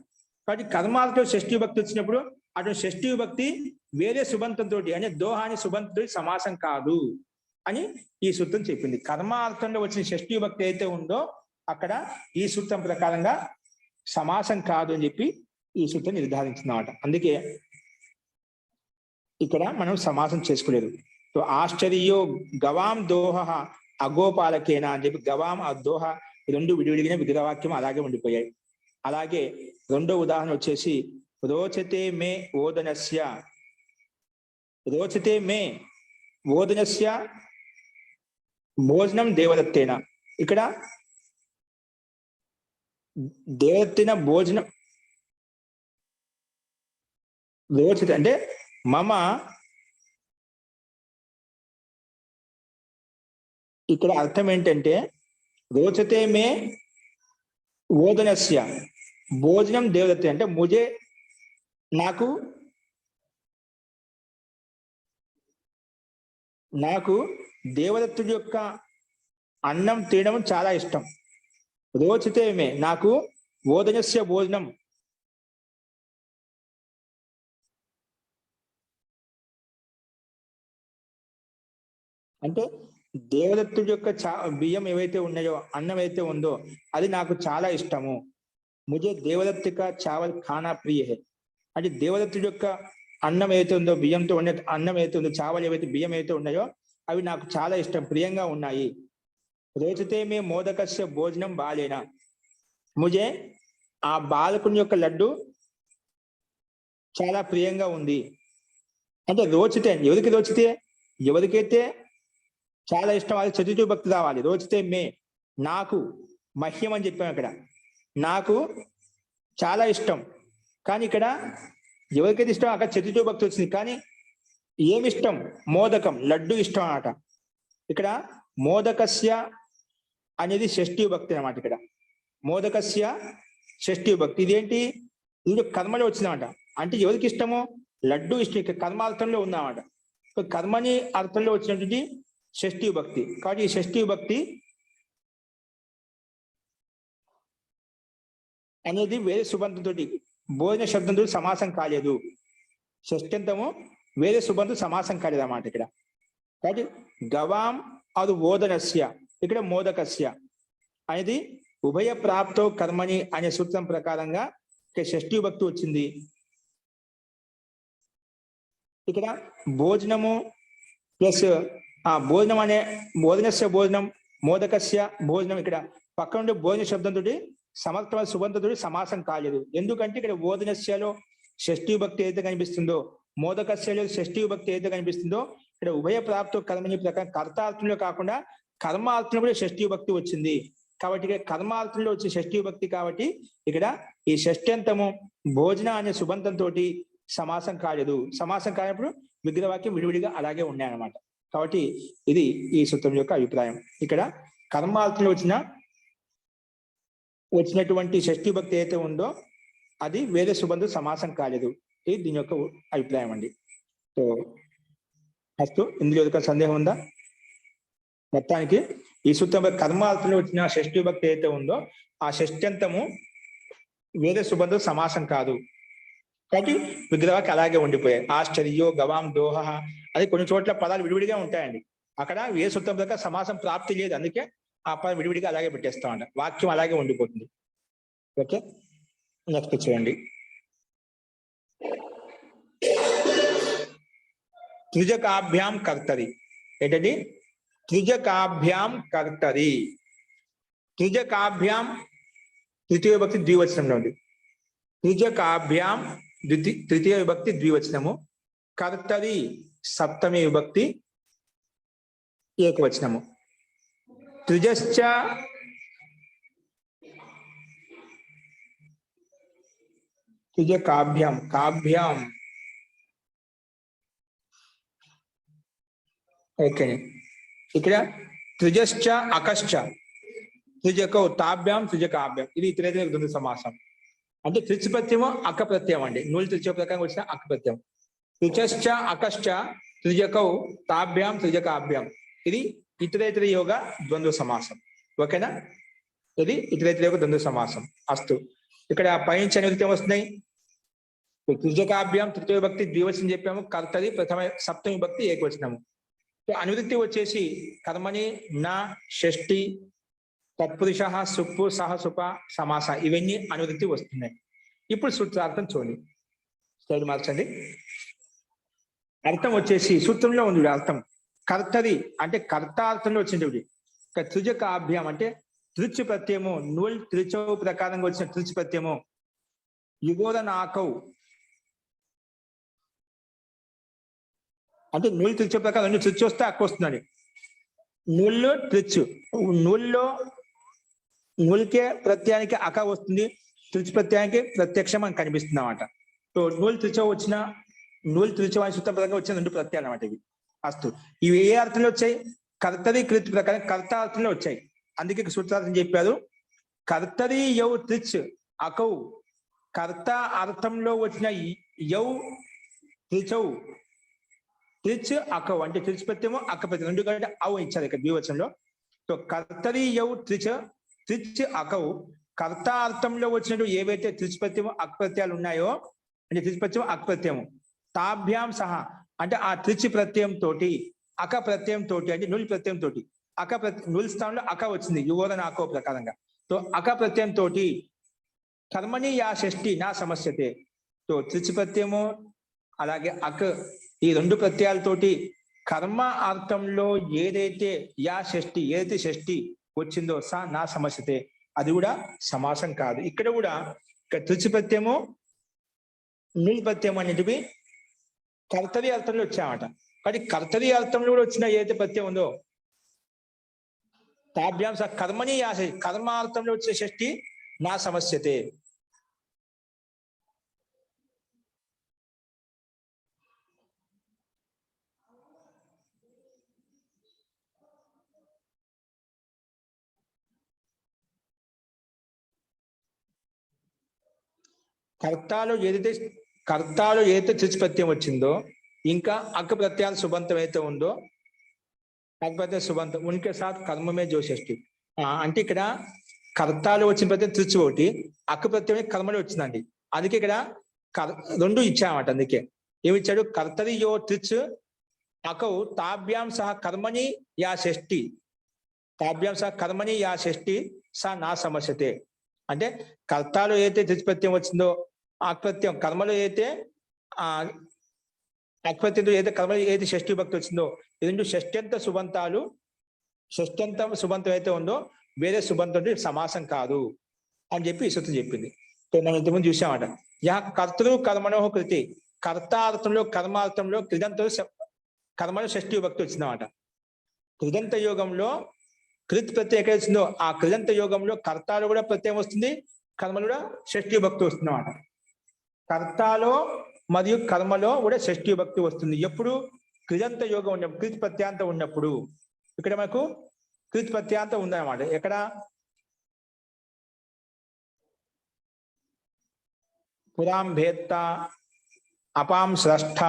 కాబట్టి కర్మార్థంలో షష్ఠీ భక్తి వచ్చినప్పుడు అటువంటి షష్ఠీ విభక్తి వేరే సుబంతంతో, అంటే దోహాని సుబంతంతో సమాసం కాదు అని ఈ సూత్రం చెప్పింది. కర్మార్థంలో వచ్చిన షష్ఠీ భక్తి అయితే ఉందో అక్కడ ఈ సూత్రం ప్రకారంగా సమాసం కాదు అని చెప్పి ఈ సూత్రం నిర్ధారించిందన్నమాట. అందుకే ఇక్కడ మనం సమాసం చేసుకోలేదు. ఆశ్చర్యో గవాం దోహ అగోపాలకేనా అని చెప్పి గవాం అదోహ రెండు విడివిడిగిన విగ్రహవాక్యం అలాగే ఉండిపోయాయి. అలాగే రెండో ఉదాహరణ వచ్చేసి రోచతే మే ఓదనస్య, రోచతే మే ఓదనస్య భోజనం దేవదత్తేన. ఇక్కడ దేవదత్తేన భోజనం రోచతే అంటే మమ, ఇక్కడ అర్థం ఏంటంటే రోచతే మే ఓదనస్య భోజనం దేవదత్తే అంటే ముజే, నాకు దేవదత్తుడి యొక్క అన్నం తినడం చాలా ఇష్టం. రోచతే మే నాకు ఓదనస్య భోజనం, అంటే దేవదత్తుడి యొక్క బియ్యం ఏవైతే ఉన్నాయో, అన్నం అయితే ఉందో అది నాకు చాలా ఇష్టము. ముజే దేవదత్తిక చావల్ ఖానా ప్రియ హే, అంటే దేవదత్తుడి యొక్క అన్నం ఏదైతే ఉందో, బియ్యంతో ఉండే అన్నం ఏదైతే ఉందో, చావల్ ఏవైతే బియ్యం ఏవైతే ఉన్నాయో అవి నాకు చాలా ఇష్టం, ప్రియంగా ఉన్నాయి. రోచతే మే మోదకస్య భోజనం బాలేనా, ముజే ఆ బాలకుని యొక్క లడ్డు చాలా ప్రియంగా ఉంది. అంటే రోచితే ఎవరికి రోచితే, ఎవరికైతే చాలా ఇష్టం అది చతుర్థి భక్తి రావాలి. రోచితే మే నాకు, మహ్యం అని చెప్పాము ఇక్కడ, నాకు చాలా ఇష్టం. కానీ ఇక్కడ ఎవరికైతే ఇష్టం అక్కడ చతుర్థి భక్తి వచ్చింది. కానీ ఏమి ఇష్టం, మోదకం లడ్డు ఇష్టం అన్నమాట. ఇక్కడ మోదకస్య అనేది షష్ఠీ విభక్తి అన్నమాట. ఇక్కడ మోదకస్య షష్ఠీ విభక్తి. ఇదేంటి? ఇది కర్మలో వచ్చిందన్నమాట. అంటే ఎవరికి ఇష్టమో లడ్డు ఇష్టం. ఇక్కడ కర్మార్థంలో ఉందన్నమాట. కర్మని అర్థంలో వచ్చినటువంటి షష్ఠీ విభక్తి. కాబట్టి ఈ షష్ఠీ విభక్తి అనేది వేరే సుబంధంతో భోజన శబ్దంతో సమాసం కాలేదు. షష్ఠంతము వేరే సుబంధం సమాసం కాలేదు అన్నమాట ఇక్కడ. కాబట్టి గవాం అది ఓదనస్య, ఇక్కడ మోదకస్య అనేది ఉభయ ప్రాప్తో కర్మని అనే సూత్రం ప్రకారంగా ఇక్కడ షష్ఠీ విభక్తి వచ్చింది. ఇక్కడ భోజనము ప్లస్ భోజనం అనే భోజనస్య భోజనం మోదకస్య భోజనం, ఇక్కడ పక్క నుండి భోజన శబ్దంతో సమర్థమైన సుబంధతో సమాసం కాలేదు. ఎందుకంటే ఇక్కడ భోజనస్యలో షష్ఠీ విభక్తి ఏదైతే కనిపిస్తుందో, మోదకస్యలో షష్ఠీ విభక్తి ఏదైతే కనిపిస్తుందో, ఇక్కడ ఉభయ ప్రాప్తో కర్మని ప్రకారం కర్తార్థంలో కాకుండా కర్మార్థంలో కూడా షష్ఠీ విభక్తి వచ్చింది. కాబట్టి ఇక్కడ కర్మార్థంలో వచ్చే షష్ఠీ విభక్తి కాబట్టి ఇక్కడ ఈ షష్ఠ్యంతము భోజన అనే సుబంధంతో సమాసం కాలేదు. సమాసం కానప్పుడు విగ్రహవాక్యం విడివిడిగా అలాగే ఉన్నాయన్నమాట. కాబట్టి ఇది ఈ సూత్రం యొక్క అభిప్రాయం. ఇక్కడ కర్మార్థంలో వచ్చినటువంటి షష్ఠీ భక్తి ఏదైతే ఉందో అది వేరే సుబంధు సమాసం కాలేదు. ఇది దీని యొక్క అభిప్రాయం అండి. సో అస్తు, ఇందులో యొక్క సందేహం ఉందా? మొత్తానికి ఈ సూత్రం కర్మార్థంలో వచ్చిన షష్ఠీ భక్తి ఏదైతే ఉందో ఆ షష్ఠ్యంతము వేరే సుబంధు సమాసం కాదు. కాబట్టి విగ్రహానికి అలాగే ఉండిపోయాయి. ఆశ్చర్యో గవాం దోహ అది కొన్ని చోట్ల పదాలు విడివిడిగా ఉంటాయండి. అక్కడ ఏ సూత్రం ప్రకారం సమాసం ప్రాప్తి లేదు, అందుకే ఆ పదం విడివిడిగా అలాగే పెట్టేస్తామంట. వాక్యం అలాగే ఉండిపోతుంది. ఓకే, నెక్స్ట్ చూడండి. త్రిజకాభ్యాం కర్తరి. ఏంటండి? త్రిజకాభ్యాం కర్తరి. త్రిజకాభ్యాం తృతీయ విభక్తి ద్వివచనంలో ఉంది. త్రిజకాభ్యాం తృతీయ విభక్తి ద్వివచనము, కర్తరి సప్తమి విభక్తి ఏకవచనము. త్రిజశ్చ త్రిజకాభ్యాం కాభ్యాం. ఓకే, ఇక్కడ త్రిజశ్చ అకశ్చ త్రిజకౌ తాభ్యాం త్రిజకాభ్యాం. ఇది ఇతరేతర ద్వంద్వ సమాసం. అంటే త్రిచ్ ప్రత్యయము అక్క ప్రత్యయం అండి. నూలు త్రిచ ప్రకారం వచ్చిన అక్క ప్రత్యయం. త్రిచశ్చ అకశ్చ త్రిజకౌ తాభ్యాం త్రిజకాభ్యాం. ఇది ఇతరేతర యోగ ద్వంద్వ సమాసం. ఓకేనా? ఇది ఇతరేతర యోగ ద్వంద్వ సమాసం. అస్తు, ఇక్కడ పైనుంచి అనువృత్తి వస్తున్నాయి. త్రిజకాభ్యాం తృతీయ విభక్తి ద్వివచనం చెప్పాము, కర్తరి ప్రథమ సప్తమి విభక్తి ఏకవచనము. అనువృత్తి వచ్చేసి కర్మని నా షష్ఠి తత్పురుష సుప్పు సహ సుప సమాస ఇవన్నీ అనువృత్తి వస్తున్నాయి. ఇప్పుడు సూత్రార్థం చూడండి. స్లైడ్ మార్చండి. అర్థం వచ్చేసి సూత్రంలో ఉంది అర్థం. కర్తరి అంటే కర్తార్థంలో వచ్చింది. త్రిజకాభ్యాం అంటే త్రిచ్ ప్రత్యయము నూల్ త్రిచౌ ప్రకారంగా వచ్చిన త్రిచ్ ప్రత్యయము యుగోదనాకౌ అంటే నూలు త్రిచ ప్రకారం రెండు త్రిచ్ వస్తే అక్క వస్తుందండి. నూళ్ళు త్రిచ్, నూల్లో నూల్కే ప్రత్యయానికి అక వస్తుంది, త్రిచ్ ప్రత్యయానికి ప్రత్యక్షం అని కనిపిస్తుంది అన్నమాట. సో నూలు త్రిచ వచ్చిన నూలు త్రిచ అనే సూత్రం ప్రకారం వచ్చిన రెండు ప్రత్యయాలు అన్నమాట ఇవి. అస్తు, ఇవి ఏ అర్థంలో వచ్చాయి? కర్తరి కృత్ ప్రకారం కర్త అర్థంలో వచ్చాయి. అందుకే సూత్రార్థం చెప్పారు. కర్తరి యౌ త్రిచ్ అకౌ. కర్త అర్థంలో వచ్చిన యౌ త్రిచౌ త్రిచ్ అకౌ అంటే త్రిచ్ ప్రత్యయము అక్క ప్రత్యయం ఎందుకంటే అవు ఇచ్చారు ఇక్కడ ద్వివచనంలో. సో కర్తరి యౌ త్రిచ్ అకౌ. కర్త అర్థంలో వచ్చినట్టు ఏవైతే త్రిచ్ ప్రత్యయము అక్ ప్రత్యయాలు ఉన్నాయో అంటే త్రిచ్ ప్రత్యయం అక్ ప్రత్యయము తాభ్యాం సహా అంటే ఆ త్రిచ్ ప్రత్యయం తోటి అక ప్రత్యయం తోటి అంటే నుల్ ప్రత్యయం తోటి అక నుల్ స్థానంలో అక వచ్చింది యువోదన అకో ప్రకారంగా. సో అక ప్రత్యయం తోటి కర్మని యా షష్ఠి నా సమస్యతే. సో త్రిచ్ ప్రత్యయము అలాగే అక్ ఈ రెండు ప్రత్యయాలతోటి కర్మ అర్థంలో ఏదైతే యా షష్ఠి ఏదైతే షష్ఠి వచ్చిందో సా నా సమస్యతే అది కూడా సమాసం కాదు. ఇక్కడ కూడా త్రిచ్ ప్రత్యయము నుల్ ప్రత్యయం అనేటివి కర్తరి అర్థంలో వచ్చామట. కానీ కర్తరి అర్థంలో కూడా వచ్చిన ఏదైతే ప్రత్యయం ఉందో తాభ్యాంశ కర్మని యా కర్మార్థంలో వచ్చే షష్ఠి నా సమస్యతే. కర్తాలో ఏదైతే త్రిచ్ ప్రత్యయం వచ్చిందో ఇంకా అక్క ప్రత్యయాలు సుబంతం అయితే ఉందో అక్క ప్రత్యయం సుబంతం ఉనికి సాత్ కర్మమే జోషష్టి అంటే ఇక్కడ కర్తాలు వచ్చిన ప్రత్యయం త్రిచ్ ఒకటి అక్క ప్రత్యయం కర్మలో వచ్చిందండి. అందుకే ఇక్కడ రెండు ఇచ్చామట. అందుకే ఏమి ఇచ్చాడు? కర్తరి యో త్రిచ్ అకౌ తాభ్యాం సహ కర్మని యా షష్ఠి, తాభ్యాం సహ కర్మని యా షష్ఠి సా నా సమస్యతే. అంటే కర్తాలో ఏదైతే త్రిచ్ ప్రత్యయం వచ్చిందో ఆక్ప్రత్యయం కర్మలో అయితే ఆక్ప్రత్యంతో ఏదైతే కర్మలో ఏదైతే షష్ఠి భక్తి వచ్చిందో ఈ రెండు షష్ఠ్యంత సుబంతాలు, షష్ఠ్యంత సుబంతం అయితే ఉందో వేరే సుబంతం సమాసం కాదు అని చెప్పి ఈ సూత్రం చెప్పింది. మనం ఇంతకుముందు చూసామట. యా కర్తృ కర్మణో కృతి, కర్తార్థంలో కర్మార్థంలో కృదంతో కర్మలో షష్ఠి భక్తి వచ్చిందన్నమాట. కృదంత యోగంలో కృత్ ప్రత్యయం ఎక్కడ వచ్చిందో ఆ కృదంత యోగంలో కర్తాలు కూడా ప్రత్యయం వస్తుంది, కర్మలు కూడా షష్ఠి భక్తి వస్తుంది అన్నమాట. కర్తాలో మరియు కర్మలో కూడా షష్ఠి భక్తి వస్తుంది. ఎప్పుడు? కృదంత యోగం ఉన్నప్పుడు, కృత్ ప్రత్యాంతం ఉన్నప్పుడు. ఇక్కడ మనకు కృత్ ప్రత్యాంతం ఉందన్నమాట. ఎక్కడ? పురాం భేత్త అపాం స్రష్ట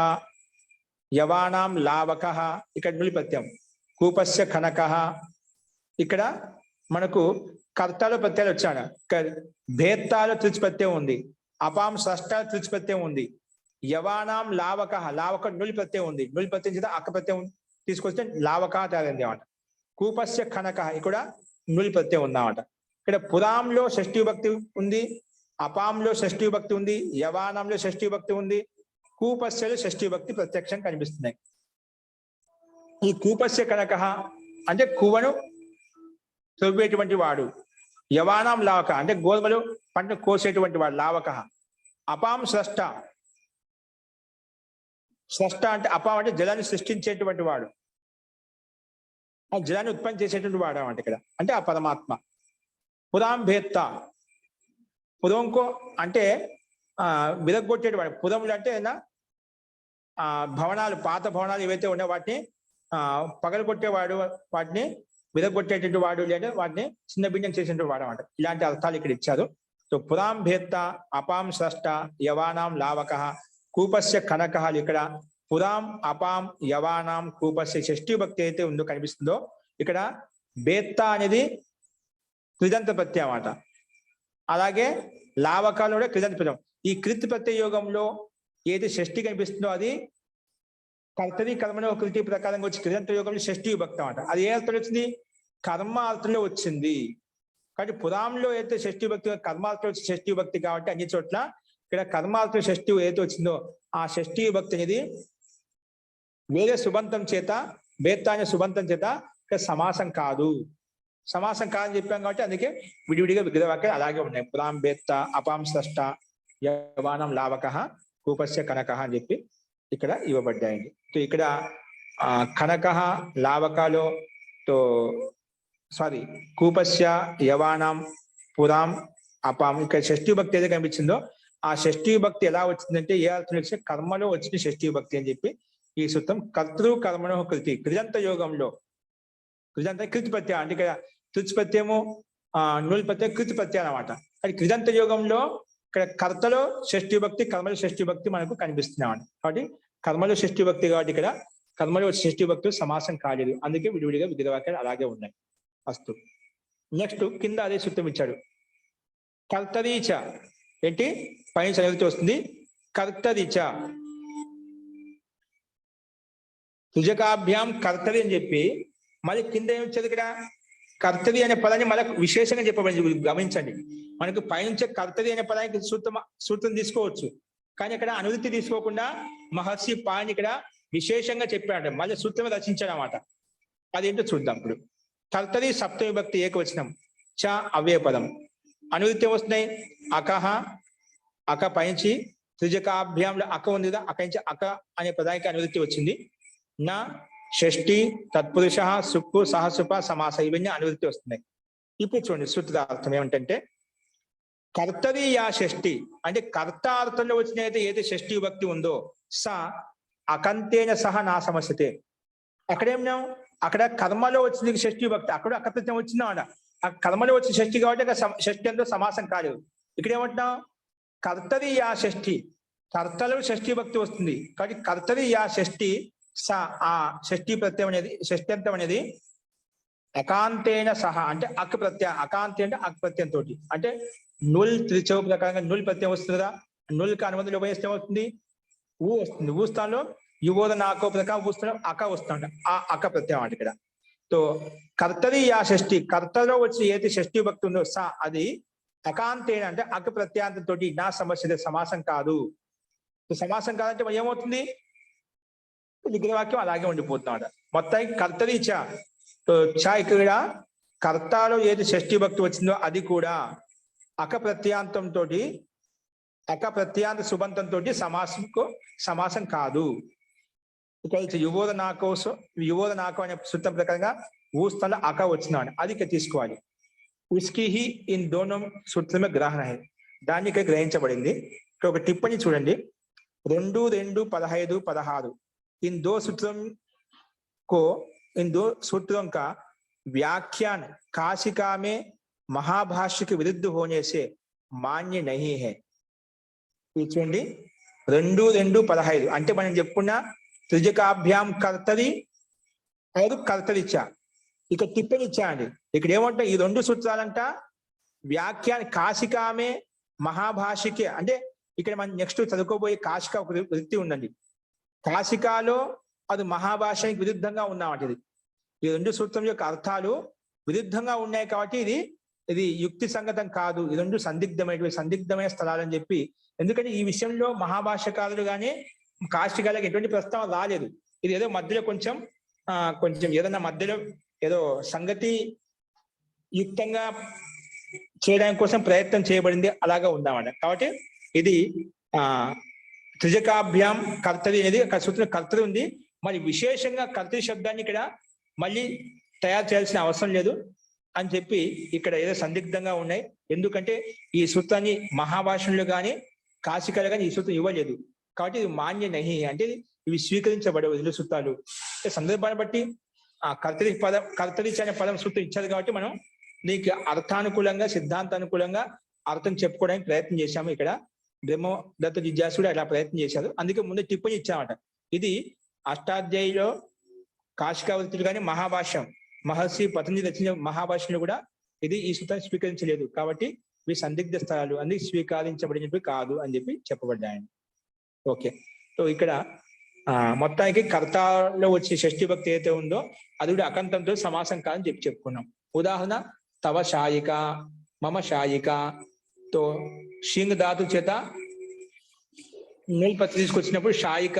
యవానాం లావక, ఇక్కడ నులి ప్రత్యయం. కూపస్య కనక, ఇక్కడ మనకు కర్తాలో ప్రత్యయాలు వచ్చాడు. భేత్తాలో త్రిచ్ ప్రత్యయం ఉంది, అపాం స్రష్ట త్రిచ్ ప్రత్యయం ఉంది, యవానాం లావక, లావక నులి ప్రత్యయం ఉంది. నులి ప్రత్యయం చేత అక్క ప్రత్యయం తీసుకొస్తే లావక తయారైంది అన్నమాట. కూపస్య కనక ఇక్కడ నులి ప్రత్యయం ఉందన్నమాట. ఇక్కడ పురాంలో షష్ఠి భక్తి ఉంది, అపాంలో షష్ఠి భక్తి ఉంది, యవానంలో షష్ఠి భక్తి ఉంది, కూపస్యలో షష్ఠి భక్తి ప్రత్యక్షం కనిపిస్తున్నాయి. ఈ కూపస్య కనక అంటే కువను తవ్వేటువంటి వాడు, యవానాం లావక అంటే గోధుమలు పంట కోసేటువంటి వాడు లావక, అపాం స్రష్ట, స్రష్ట అంటే అపాం అంటే జలాన్ని సృష్టించేటువంటి వాడు, ఆ జలాన్ని ఉత్పత్తి చేసేటువంటి వాడు అంటే ఇక్కడ అంటే ఆ పరమాత్మ. పురాం భేత్త, పురంకో అంటే విరగొట్టేటి వాడు. పురములు అంటే భవనాలు, పాత భవనాలు ఏవైతే ఉన్నాయో వాటిని పగలగొట్టేవాడు, వాటిని విరగొట్టేటువంటి వాడు, లేదా వాటిని చిన్న భిన్నం చేసేటువంటి వాడు అన్నమాట. ఇలాంటి అర్థాలు ఇక్కడ ఇచ్చారు. సో పురాం భేత్త అపాం స్రష్ట యవానాం లావక కూపస్య కనక. ఇక్కడ పురాం అపాం యవానాం కూపస్య షష్ఠి భక్తి అయితే ఉందో కనిపిస్తుందో ఇక్కడ భేత్త అనేది కృదంత ప్రత్యయం అన్నమాట. అలాగే లావకాలు కూడా కృదంత ప్రత్యయం. ఈ కృత్ ప్రత్యయ యోగంలో ఏది షష్ఠి కనిపిస్తుందో అది కర్తరి కర్మలో కృతి ప్రకారంగా వచ్చి కృదంత యోగంలో షష్ఠి విభక్తి అన్నమాట. అది ఏ అర్థంలో వచ్చింది? కర్మార్థంలో వచ్చింది. కాబట్టి పురాంలో అయితే షష్ఠి భక్తి, కర్మార్థంలో వచ్చి షష్ఠి భక్తి. కాబట్టి అన్ని చోట్ల ఇక్కడ కర్మార్థం షష్ఠి ఏదైతే వచ్చిందో ఆ షష్ఠి భక్తి అనేది వేరే సుబంతం చేత, భేత్తాన్ని సుబంతం చేత ఇక్కడ సమాసం కాదు. సమాసం కాదని చెప్పాం కాబట్టి అందుకే విడివిడిగా విగ్రహవాక్యాలు అలాగే ఉన్నాయి. పురాం భేత్త అపాం స్రష్ట యవానం లావక కూపస్య కనక అని చెప్పి ఇక్కడ ఇవ్వబడ్డాయండి. సో ఇక్కడ కనక లావకాలో కూపస్య యవానం పురాం అపాం ఇక్కడ షష్ఠి భక్తి ఏదైతే కనిపించిందో ఆ షష్ఠి భక్తి ఎలా వచ్చిందంటే ఏ అర్థం వచ్చిన కర్మలో వచ్చిన షష్ఠి భక్తి అని చెప్పి ఈ సూత్రం. కర్తృ కర్మణో కృతి కృదంత యోగంలో, కృదంత కృతి ప్రత్యయం అంటే ఇక్కడ తుచ్ ప్రత్యయము నూల్ ప్రత్యయం కృతి ప్రత్యయం అనమాట. అది కృదంత యోగంలో ఇక్కడ కర్తలో షష్ఠి భక్తి, కర్మలో షష్ఠి భక్తి మనకు కనిపిస్తున్నామండి. కాబట్టి కర్మలో షష్ఠి భక్తి కాబట్టి ఇక్కడ కర్మలో షష్ఠి భక్తులు సమాసం కాలేదు. అందుకే విడివిడిగా విగ్రహవాక్యాలు అలాగే ఉన్నాయి. అస్తు. నెక్స్ట్ కింద అదే సూత్రం ఇచ్చాడు. కర్తరీచ ఏంటి? పైన చదివితే వస్తుంది. కర్తరీచ తుజకాభ్యాం కర్తరి అని చెప్పి మళ్ళీ కింద ఏమి వచ్చేది? ఇక్కడ కర్తరి అనే పదాన్ని మళ్ళీ విశేషంగా చెప్పబడింది. గమనించండి, మనకు పైనుంచే కర్తరి అనే పదానికి సూత్రం తీసుకోవచ్చు, కానీ ఇక్కడ అనువృత్తి తీసుకోకుండా మహర్షి పాని ఇక్కడ విశేషంగా చెప్పాడు, మళ్ళీ సూత్రం రచించాడు అన్నమాట. అదేంటో చూద్దాం ఇప్పుడు. కర్తరి సప్తమి భక్తి ఏకవచనం, చ అవ్యయ పదం. అనువృత్తి వస్తున్నాయి అకహ, అక పైంచి త్రిజకాభ్యాంలో అక ఉంది కదా, అకరించి అక అనే పదానికి అనువృత్తి వచ్చింది. నా షష్ఠి తత్పురుష సుక్కు సహసుప సమాస ఇవన్నీ అనువృత్తి వస్తున్నాయి. ఇప్పుడు చూడండి సూత్రార్థం ఏమిటంటే కర్తరి యా షష్ఠి అంటే కర్తార్థంలో వచ్చిన ఏదైతే షష్ఠి విభక్తి ఉందో స అకంతేన సహ నా సమస్యతే. అక్కడేమన్నాం? అక్కడ కర్మలో వచ్చింది షష్ఠి విభక్తి, అక్కడ అకృత్యం వచ్చిందా? ఆ కర్మలో వచ్చిన షష్ఠి కాబట్టి షష్ఠి అంతా సమాసం కాలేదు. ఇక్కడ ఏమంటున్నాం? కర్తరి యా షష్ఠి, కర్తలో షష్ఠి భక్తి వస్తుంది కాబట్టి కర్తరి యా షష్ఠి స, ఆ షష్ఠి ప్రత్యయం అనేది షష్ఠ్యంతం అనేది అకాంతేన సహా అంటే అక్ ప్రత్యయ, అకాంతి అంటే అక్ ప్రత్యయం తోటి, అంటే నుల్ త్రిచౌ ప్రకారంగా నుల్ ప్రత్యయం వస్తుంది కదా, నుల్కి అనుబంధంలో ఉపయోగిస్తే వస్తుంది ఊ వస్తుంది, ఊ స్థానంలో యువోద నాకో ప్రకారం ఊ స్థానం అక వస్తుంది, ఆ అక ప్రత్యయం అంటే ఇక్కడ. తో కర్తరి యా షష్ఠి, కర్తలో వచ్చి ఏది షష్ఠి భక్తి ఉందో స అది అకాంతేన అంటే అక ప్రత్యాంతం తోటి నా సమస్య సమాసం కాదు. సమాసం కాదంటే ఏమవుతుంది, విగ్రహవాక్యం అలాగే ఉండిపోతున్నాడు మొత్తానికి. కర్తరి చ, చ ఇక్కడ కర్తలో ఏది షష్ఠి భక్తి వచ్చిందో అది కూడా అక ప్రత్యాంతం తోటి, అక ప్రత్యాంత సుబంతం తోటి సమాసం కాదు. ఇక్కడ యువోద నాకో, యువోద నాకో అనే సూత్రం ప్రకారంగా ఊ స్థల అక వచ్చినాడు అది ఇక్కడ తీసుకోవాలి. ఉస్కి హి ఇన్ దోనం సూత్రమే గ్రహణ హై, దాన్ని ఇక్కడ గ్రహించబడింది. ఇక్కడ ఒక టిప్పణి చూడండి, 2:2:15-16 इन दो सूत्रों का व्याख्यान काशिका में महाभाष्य के विरुद्ध होने से मान्य नहीं है. చూడండి 2:2:15 అంటే మనం చెప్పుకున్న త్రిజకాభ్యాం కర్తరి అది కర్తరిచ్చా, ఇక టిప్పని ఇచ్చా అండి. ఇక్కడ ఏమంటా ఈ రెండు సూత్రాలంట వ్యాఖ్యాన కాశికామే మహాభాష్యకే, అంటే ఇక్కడ మనం నెక్స్ట్ చదువుకోబోయే కాశిక ఒక వృత్తి ఉందండి, కాశికాలో అది మహాభాష్యానికి విరుద్ధంగా ఉన్నవాటిది. ఈ రెండు సూత్రం యొక్క అర్థాలు విరుద్ధంగా ఉన్నాయి కాబట్టి ఇది యుక్తి సంగతం కాదు, ఈ రెండు సందిగ్ధమైన స్థలాలని చెప్పి. ఎందుకంటే ఈ విషయంలో మహాభాష్యకారులు కానీ కాశికాలకు ఎటువంటి ప్రస్తావన రాలేదు. ఇది ఏదో మధ్యలో కొంచెం ఏదన్నా మధ్యలో ఏదో సంగతి యుక్తంగా చేయడానికి కోసం ప్రయత్నం చేయబడింది అలాగా ఉందామట. కాబట్టి ఇది త్రిజకాభ్యాం కర్తరి అనేది సూత్రం కర్తరి ఉంది. మరి విశేషంగా కర్తరి శబ్దాన్ని ఇక్కడ మళ్ళీ తయారు చేయాల్సిన అవసరం లేదు అని చెప్పి ఇక్కడ ఏదో సందిగ్ధంగా ఉన్నాయి. ఎందుకంటే ఈ సూత్రాన్ని మహాభాష్యంలో కానీ కాశికలు కానీ ఈ సూత్రం ఇవ్వలేదు కాబట్టి ఇది మాన్య నహి, అంటే ఇవి స్వీకరించబడవు రెండు సూత్రాలు. సందర్భాన్ని బట్టి ఆ కర్తరి అనే పదం సూత్రం ఇచ్చారు కాబట్టి మనం దీనికి అర్థానుకూలంగా సిద్ధాంతానుకూలంగా అర్థం చెప్పుకోవడానికి ప్రయత్నం చేశాము. ఇక్కడ బ్రహ్మదత్త జిజ్ఞాసుడు అలా ప్రయత్నం చేశారు, అందుకే ముందు టిప్పని ఇచ్చామట. ఇది అష్టాధ్యాయిలో కాశికావృత్తులు కానీ మహాభాష్యం మహర్షి పతంజలి రచించిన మహాభాష్యంలో కూడా ఇది ఈ సూత్రాన్ని స్వీకరించలేదు కాబట్టి ఇవి సందిగ్ధ స్థలాలు అందుకే స్వీకరించబడినవి కాదు అని చెప్పి చెప్పబడ్డాయండి. ఓకే, సో ఇక్కడ మొత్తానికి కర్తలో వచ్చే షష్ఠి భక్తి ఏదైతే ఉందో అది కూడా అకంతంతో సమాసం కాదని చెప్పి చెప్పుకున్నాం. ఉదాహరణ తవ శాయిక, మమ శాయిక, తో షింగ్ ధాతు చేత నూల్ పత్తి తీసుకొచ్చినప్పుడు శాయిక,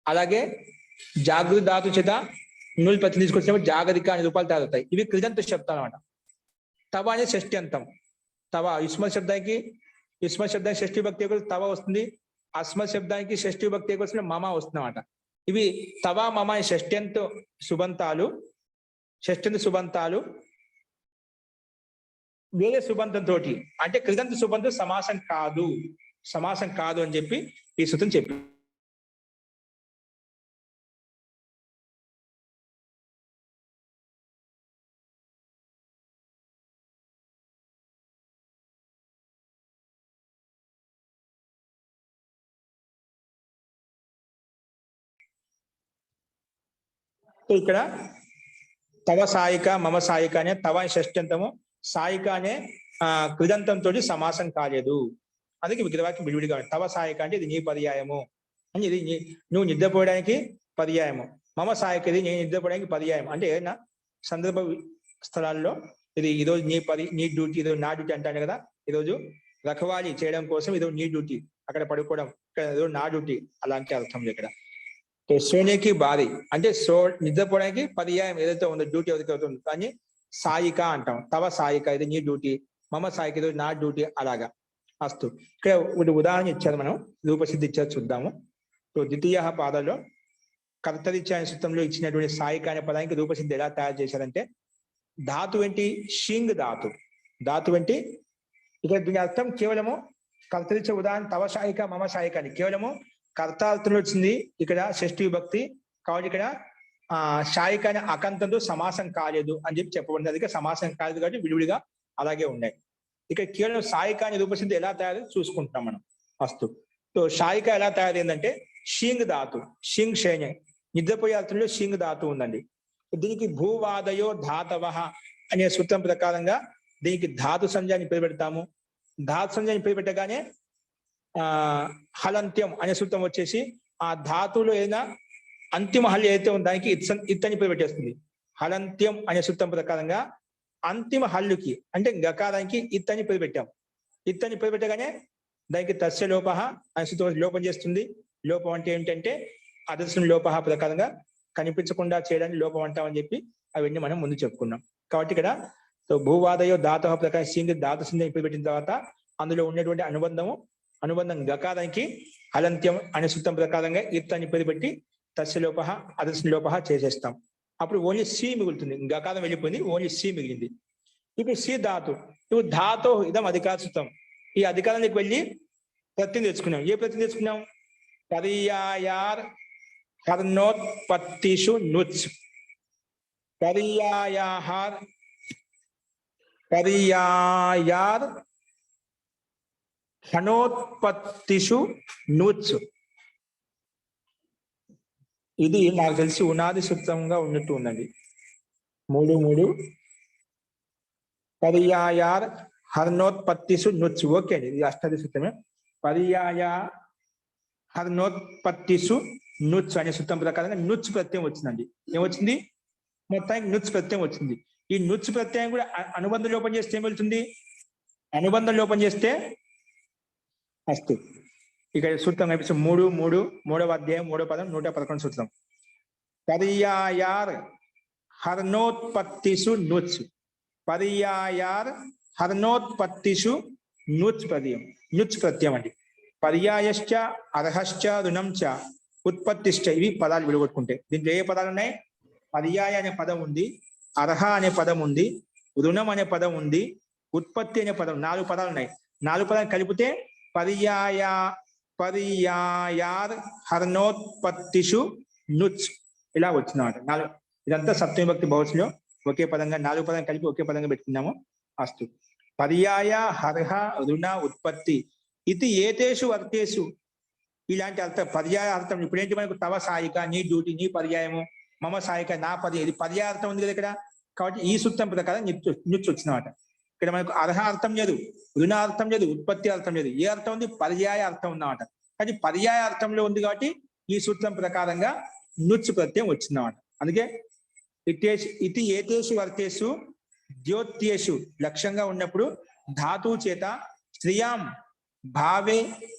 అలాగే జాగృతి ధాతు చేత నూల్ పత్తి తీసుకొచ్చినప్పుడు జాగరిక అనే రూపాలు తయారవుతాయి. ఇవి కృదంత శబ్దాలు అన్నమాట. తవ అనేది షష్ఠి అంతం. తవ యుష్మ శబ్దానికి షష్ఠి భక్తి తవ వస్తుంది, అస్మ శబ్దానికి షష్ఠి భక్తి వస్తుంది మమ వస్తుంది అన్నమాట. ఇవి తవ మమ షష్ఠ్యంత సుబంతాలు వేరే సుబంతంతో, అంటే కృదంత సుబంతం సమాసం కాదు అని చెప్పి ఈ సూత్రం చెప్పి. ఇక్కడ తవ సాయిక మమ సాయిక అనే తవ షష్ఠ్యంతము, సాయిక అనే కృదంతంతో సమాసం కాలేదు. అందుకే విగ్రహవాక్యం విడివిడిగా తవ సాయిక అంటే ఇది నీ పర్యాయము అని, ఇది నువ్వు నిద్రపోవడానికి పర్యాయము. మమ సాయిక ఇది నేను నిద్రపోవడానికి పర్యాయం. అంటే ఏదైనా సందర్భ స్థలాల్లో ఇది ఈరోజు నీ డ్యూటీ, ఈరోజు నా డ్యూటీ అంటాను కదా, ఈరోజు రఖవాళీ చేయడం కోసం ఈరోజు నీ డ్యూటీ, అక్కడ పడుకోవడం ఈరోజు నా డ్యూటీ, అలాంటి అర్థం ఇక్కడ. సోనేకి బారి అంటే నిద్రపోవడానికి పర్యాయం ఏదైతే ఉందో డ్యూటీ ఎవరికి అవుతుంది కానీ సాయిక అంటాం. తవ సాయిక ఇది నీ డ్యూటీ, మమ సాయిక ఇది నా డ్యూటీ, అలాగా అస్తు. ఇక్కడ ఒకటి ఉదాహరణ ఇచ్చారు, మనం రూపసిద్ధి ఇచ్చారు చూద్దాము. సో ద్వితీయ పాదాల్లో కర్తరిచ్చ అనే సూత్రంలో ఇచ్చినటువంటి సాయిక అనే పదానికి రూపసిద్ధి ఎలా తయారు చేశారంటే ధాతు ఏంటి, షింగ్ ధాతు ఏంటి. ఇక్కడ దీని అర్థం కేవలము కర్తరిచ్చ ఉదాహరణ తవ సాయిక మమ సాయిక అని కేవలము కర్తార్థంలో వచ్చింది ఇక్కడ షష్ఠి విభక్తి కాబట్టి ఇక్కడ శాయిక అనే అకంతంతో సమాసం కాలేదు అని చెప్పి చెప్పబడింది. అందుకే సమాసం కాలేదు కాబట్టి విడివిడిగా అలాగే ఉన్నాయి. ఇక్కడ కేవలం సాయిక అనే రూపసిద్ధి ఎలా తయారు చూసుకుంటున్నాం మనం. అస్తు. సో సాయిక ఎలా తయారైందంటే షింగ్ ధాతు, షింగ్ శైన్య, నిద్రపోయే అర్థంలో షింగ్ ధాతు ఉందండి. దీనికి భూవాదయో ధాతవ అనే సూత్రం ప్రకారంగా దీనికి ధాతు సంజ్ఞాన్ని పేరు పెడతాము. ధాతు సంజ్ఞాన్ని పేరు పెట్టగానే హలంత్యం అనే సూత్రం వచ్చేసి ఆ ధాతువులో ఏదైనా అంతిమ హల్ ఏదైతే ఉందో దానికి ఇత్తని పేరు పెట్టేస్తుంది. హలంత్యం అనే సూత్రం ప్రకారంగా అంతిమ హల్లుకి అంటే గకారానికి ఇత్తని పేరు పెట్టాం. ఇత్తని పేరు పెట్టగానే దానికి తస్య లోప అనే సూత్రం లోపం చేస్తుంది. లోపం అంటే ఏంటంటే అదర్శన లోప ప్రకారంగా కనిపించకుండా చేయడానికి లోపం అంటామని చెప్పి అవన్నీ మనం ముందు చెప్పుకున్నాం. కాబట్టి ఇక్కడ భూవాదయో ధాతు ప్రకారం సింగ్ ధాతు సింగ్ పేరు పెట్టిన తర్వాత అందులో ఉన్నటువంటి అనుబంధం గకారానికి హలంత్యం అనే సూత్రం ప్రకారంగా ఇత్తని పేరు పెట్టి తస్య లోప అదర్శన లోప చేసేస్తాం. అప్పుడు ఓన్లీ సి మిగులుతుంది. గకారం వెళ్ళిపోయింది, ఓన్లీ సి మిగిలింది. ఇప్పుడు సి ధాతు. ఇప్పుడు ధాతో ఇదం అధికార సూత్రం. ఈ అధికారానికి వెళ్ళి ప్రత్యయం తెచ్చుకున్నాం. ఏ ప్రత్యయం తెచ్చుకున్నాం? పర్యాయార్ హర్నోత్పత్తిషు నుచ్. పర్యాయార్ హనోత్పత్తిషు నుచ్. ఇది నాకు తెలిసి ఉనాది సూత్రంగా ఉన్నట్టు ఉందండి. 3 పర్యాయార్ హర్నోత్పత్తిషు నుచ్. ఓకే అండి, ఇది అష్టాది సూత్రమే. పర్యాయ హర్నోత్పత్తిషు నుచ్ అనే సూత్రం ప్రకారంగా నుచ్ ప్రత్యయం వచ్చిందండి. ఏమొచ్చింది? మొత్తానికి నుచ్ ప్రత్యయం వచ్చింది. ఈ నుచ్ ప్రత్యయం కూడా అనుబంధ లోపం చేస్తే ఏం వెళ్తుంది? అనుబంధ లోపం చేస్తే అస్తు. ఇక్కడ సూత్రం కనిపిస్తుంది 3 3వ అధ్యాయం 3వ పదం 111 సూత్రం. పర్యాయార్ హర్నోత్పత్తిషు నుచ్. పర్యాయార్ హర్నోత్పత్తిషు నుచ్ ప్రత్యయం. నుచ్ ప్రత్యయం అండి. పర్యాయశ్చ అర్హశ్చ రుణం చ ఉత్పత్తిశ్చ, ఇవి పదాలు విడగొట్టుకుంటే దీంట్లో ఏ పదాలు ఉన్నాయి? పర్యాయ అనే పదం ఉంది, అర్హ అనే పదం ఉంది, రుణం అనే పదం ఉంది, ఉత్పత్తి అనే పదం. 4 పదాలు ఉన్నాయి. 4 పదాలు కలిపితే పర్యాయార్ హర్నోత్పత్తిషు నుచ్ ఇలా వచ్చిందన్నమాట. ఇదంతా సప్తమి భక్తి బహుశలో ఒకే పదంగా 4 పదాలు కలిపి ఒకే పదంగా పెట్టుకున్నాము. అస్తు. పర్యాయ హర్హ రుణ ఉత్పత్తి ఇది ఏతేషు అర్థేషు. ఇలాంటి అర్థ పర్యాయ అర్థం. ఇప్పుడేంటి మనకు తవ సాయిక, నీ డ్యూటీ, నీ పర్యాయము, మమ సాయిక, నా పర్యాయం. ఇది పర్యాయ అర్థం ఉంది కదా ఇక్కడ. కాబట్టి ఈ సూత్రం ప్రకారం నుచ్ వచ్చినమాట. ఇక్కడ మనకు అర్హ అర్థం లేదు, రుణ అర్థం లేదు, ఉత్పత్తి అర్థం లేదు. ఏ అర్థం ఉంది? పర్యాయ అర్థం ఉందన్నమాట. కానీ పర్యాయ అర్థంలో ఉంది కాబట్టి ఈ సూత్రం ప్రకారంగా నుచ్ ప్రత్యయం వచ్చిందన్నమాట. అందుకే ఇతి ఏతేషు అర్థేషు ద్యోత్యేషు లక్ష్యంగా ఉన్నప్పుడు ధాతువు చేత స్త్రియాం భావే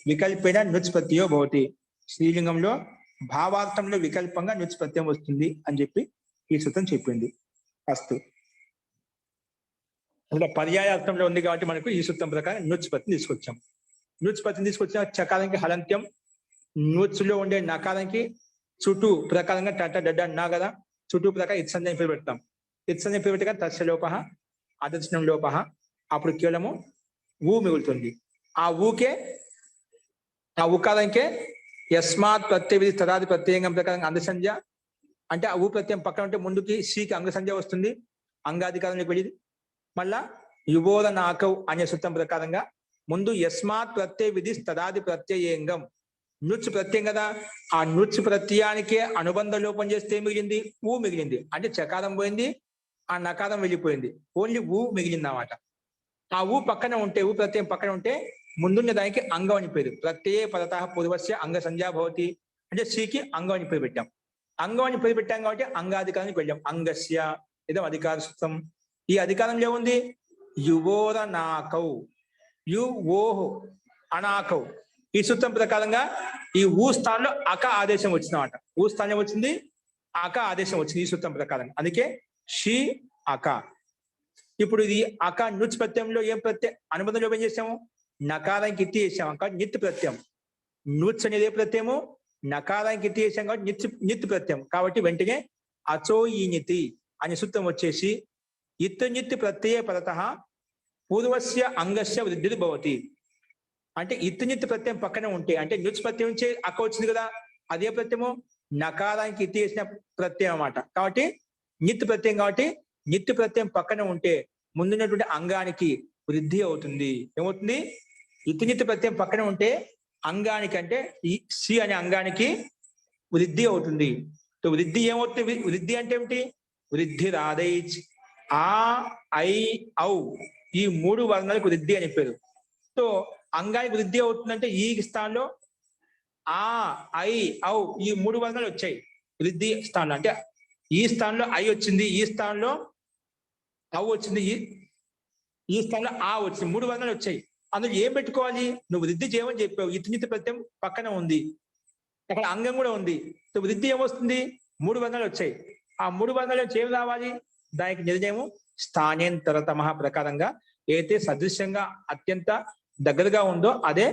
వికల్పేన నుచ్ ప్రత్యయో భవతి. స్త్రీలింగంలో భావార్థంలో వికల్పంగా నుచ్ ప్రత్యయం వస్తుంది అని చెప్పి ఈ సూత్రం చెప్పింది. అస్తు. అంటే పర్యాయ అర్థంలో ఉంది కాబట్టి మనకు ఈ సూత్రం ప్రకారం నుచ్ ప్రత్యయం తీసుకొచ్చాం. నుచ్ ప్రత్యయం తీసుకొచ్చిన చకారానికి హలంత్యం, నుచ్లో ఉండే నకారానికి చుట్టూ ప్రకారంగా టట డడ్డ అన్నా కదా, చుట్టూ ప్రకారం ఇత్సంజ పేరు పెడతాం. ఇత్సంజ పేరు పెట్టగా తస్య లోప అదర్శనం లోప. అప్పుడు కేవలము ఊ మిగులుతుంది. ఆ ఉకారానికే యస్మాత్ ప్రత్యయ విధి తదాది ప్రత్యయంగం ప్రకారం అంగసంధ్య. అంటే ఆ ఊ ప్రత్యయం పక్కన ఉంటే ముందుకి సికి అంగసంధ్య వస్తుంది, అంగాధికారంలోకి వెళ్ళి. మళ్ళా యువోద నాకవ్ అనే సూత్రం ప్రకారంగా ముందు యస్మాత్ ప్రత్యయ విధి తదాది ప్రత్యయంగం నుచ్ ప్రత్యయం కదా. ఆ నుచ్ ప్రత్యయానికే అనుబంధ లోపం చేస్తే మిగిలింది ఊ మిగిలింది. అంటే చకారం పోయింది, ఆ నకారం వెళ్ళిపోయింది, ఓన్లీ ఊ మిగిలింది అన్నమాట. ఆ ఊ పక్కన ఉంటే, ఊ ప్రత్యయం పక్కన ఉంటే ముందున్న దానికి అంగం అని పేరు. ప్రత్యయ పదతః పూర్వస్య అంగ సంజ్ఞా భవతి. అంటే సికి అంగం అని పేరు పెట్టాం. అంగం అని పేరు పెట్టాం కాబట్టి అంగాధికారానికి వెళ్ళాం. అంగస్య ఇదం అధికార సూత్రం. ఈ అధికారంలో ఏముంది? యువోర నాకౌ, యు ఓహో అనాకౌ. ఈ సూత్రం ప్రకారంగా ఈ ఊ స్థానంలో అక ఆదేశం వచ్చిందన్నమాట. ఊ స్థానం వచ్చింది, అక ఆదేశం వచ్చింది ఈ సూత్రం ప్రకారం. అందుకే షి అక. ఇప్పుడు ఇది అక నుచ్ ప్రత్యయంలో ఏం ప్రత్యయం అనుబంధంలో ఏం చేసాము? నకారానికి ఇత్తి చేసాము కాబట్టి నిత్ ప్రత్యయం. నుచ్ అనేది ఏ ప్రత్యయము? నకారానికి ఇత్తి చేసాం కాబట్టి నిత్ ప్రత్యయం. కాబట్టి వెంటనే అచో ఈ నితి అనే సూత్రం వచ్చేసి ఇత్ నిత్ ప్రత్యయ పదతః పూర్వస్య అంగస్య వృద్ధి భవతి. అంటే ఇత్ నిత్ ప్రత్యయం పక్కన ఉంటే, అంటే నుచ్ ప్రత్యయం నుంచి అక్క వచ్చింది కదా, అదే ప్రత్యయము నకారానికి ఇత్తి చేసిన ప్రత్యయం అన్నమాట. కాబట్టి నిత్ ప్రత్యయం. కాబట్టి నిత్ ప్రత్యయం పక్కన ఉంటే ముందున్నటువంటి అంగానికి వృద్ధి అవుతుంది. ఏమవుతుంది? ఇతినితి ప్రత్యయం పక్కన ఉంటే అంగానికి అంటే ఈ సి అనే అంగానికి వృద్ధి అవుతుంది. వృద్ధి ఏమవుతుంది? వృద్ధి అంటే ఏమిటి? వృద్ధి రాదైచ్ ఆ ఐ ఔ ఈ 3 వర్ణాలకు వృద్ధి అని పేరు. సో అంగానికి వృద్ధి అవుతుందంటే ఈ స్థానంలో ఆ ఐ ఔ ఈ 3 వర్ణాలు వచ్చాయి వృద్ధి స్థానంలో. అంటే ఈ స్థానంలో ఐ వచ్చింది, ఈ స్థానంలో ఔ వచ్చింది, ఈ స్థానంలో ఆ వచ్చింది, 3 వర్ణాలు వచ్చాయి. అందులో ఏం పెట్టుకోవాలి? నువ్వు వృద్ధి చేయమని చెప్పావు. ఇతినితి ప్రత్యయం పక్కన ఉంది, అక్కడ అంగం కూడా ఉంది. సో వృద్ధి ఏమొస్తుంది? 3 వర్ణాలు వచ్చాయి. ఆ 3 వర్ణాలు ఏం రావాలి? దానికి నిర్ణయం స్థానేంతరతమ ప్రకారంగా ఏదైతే సదృశ్యంగా అత్యంత దగ్గరగా ఉందో అదే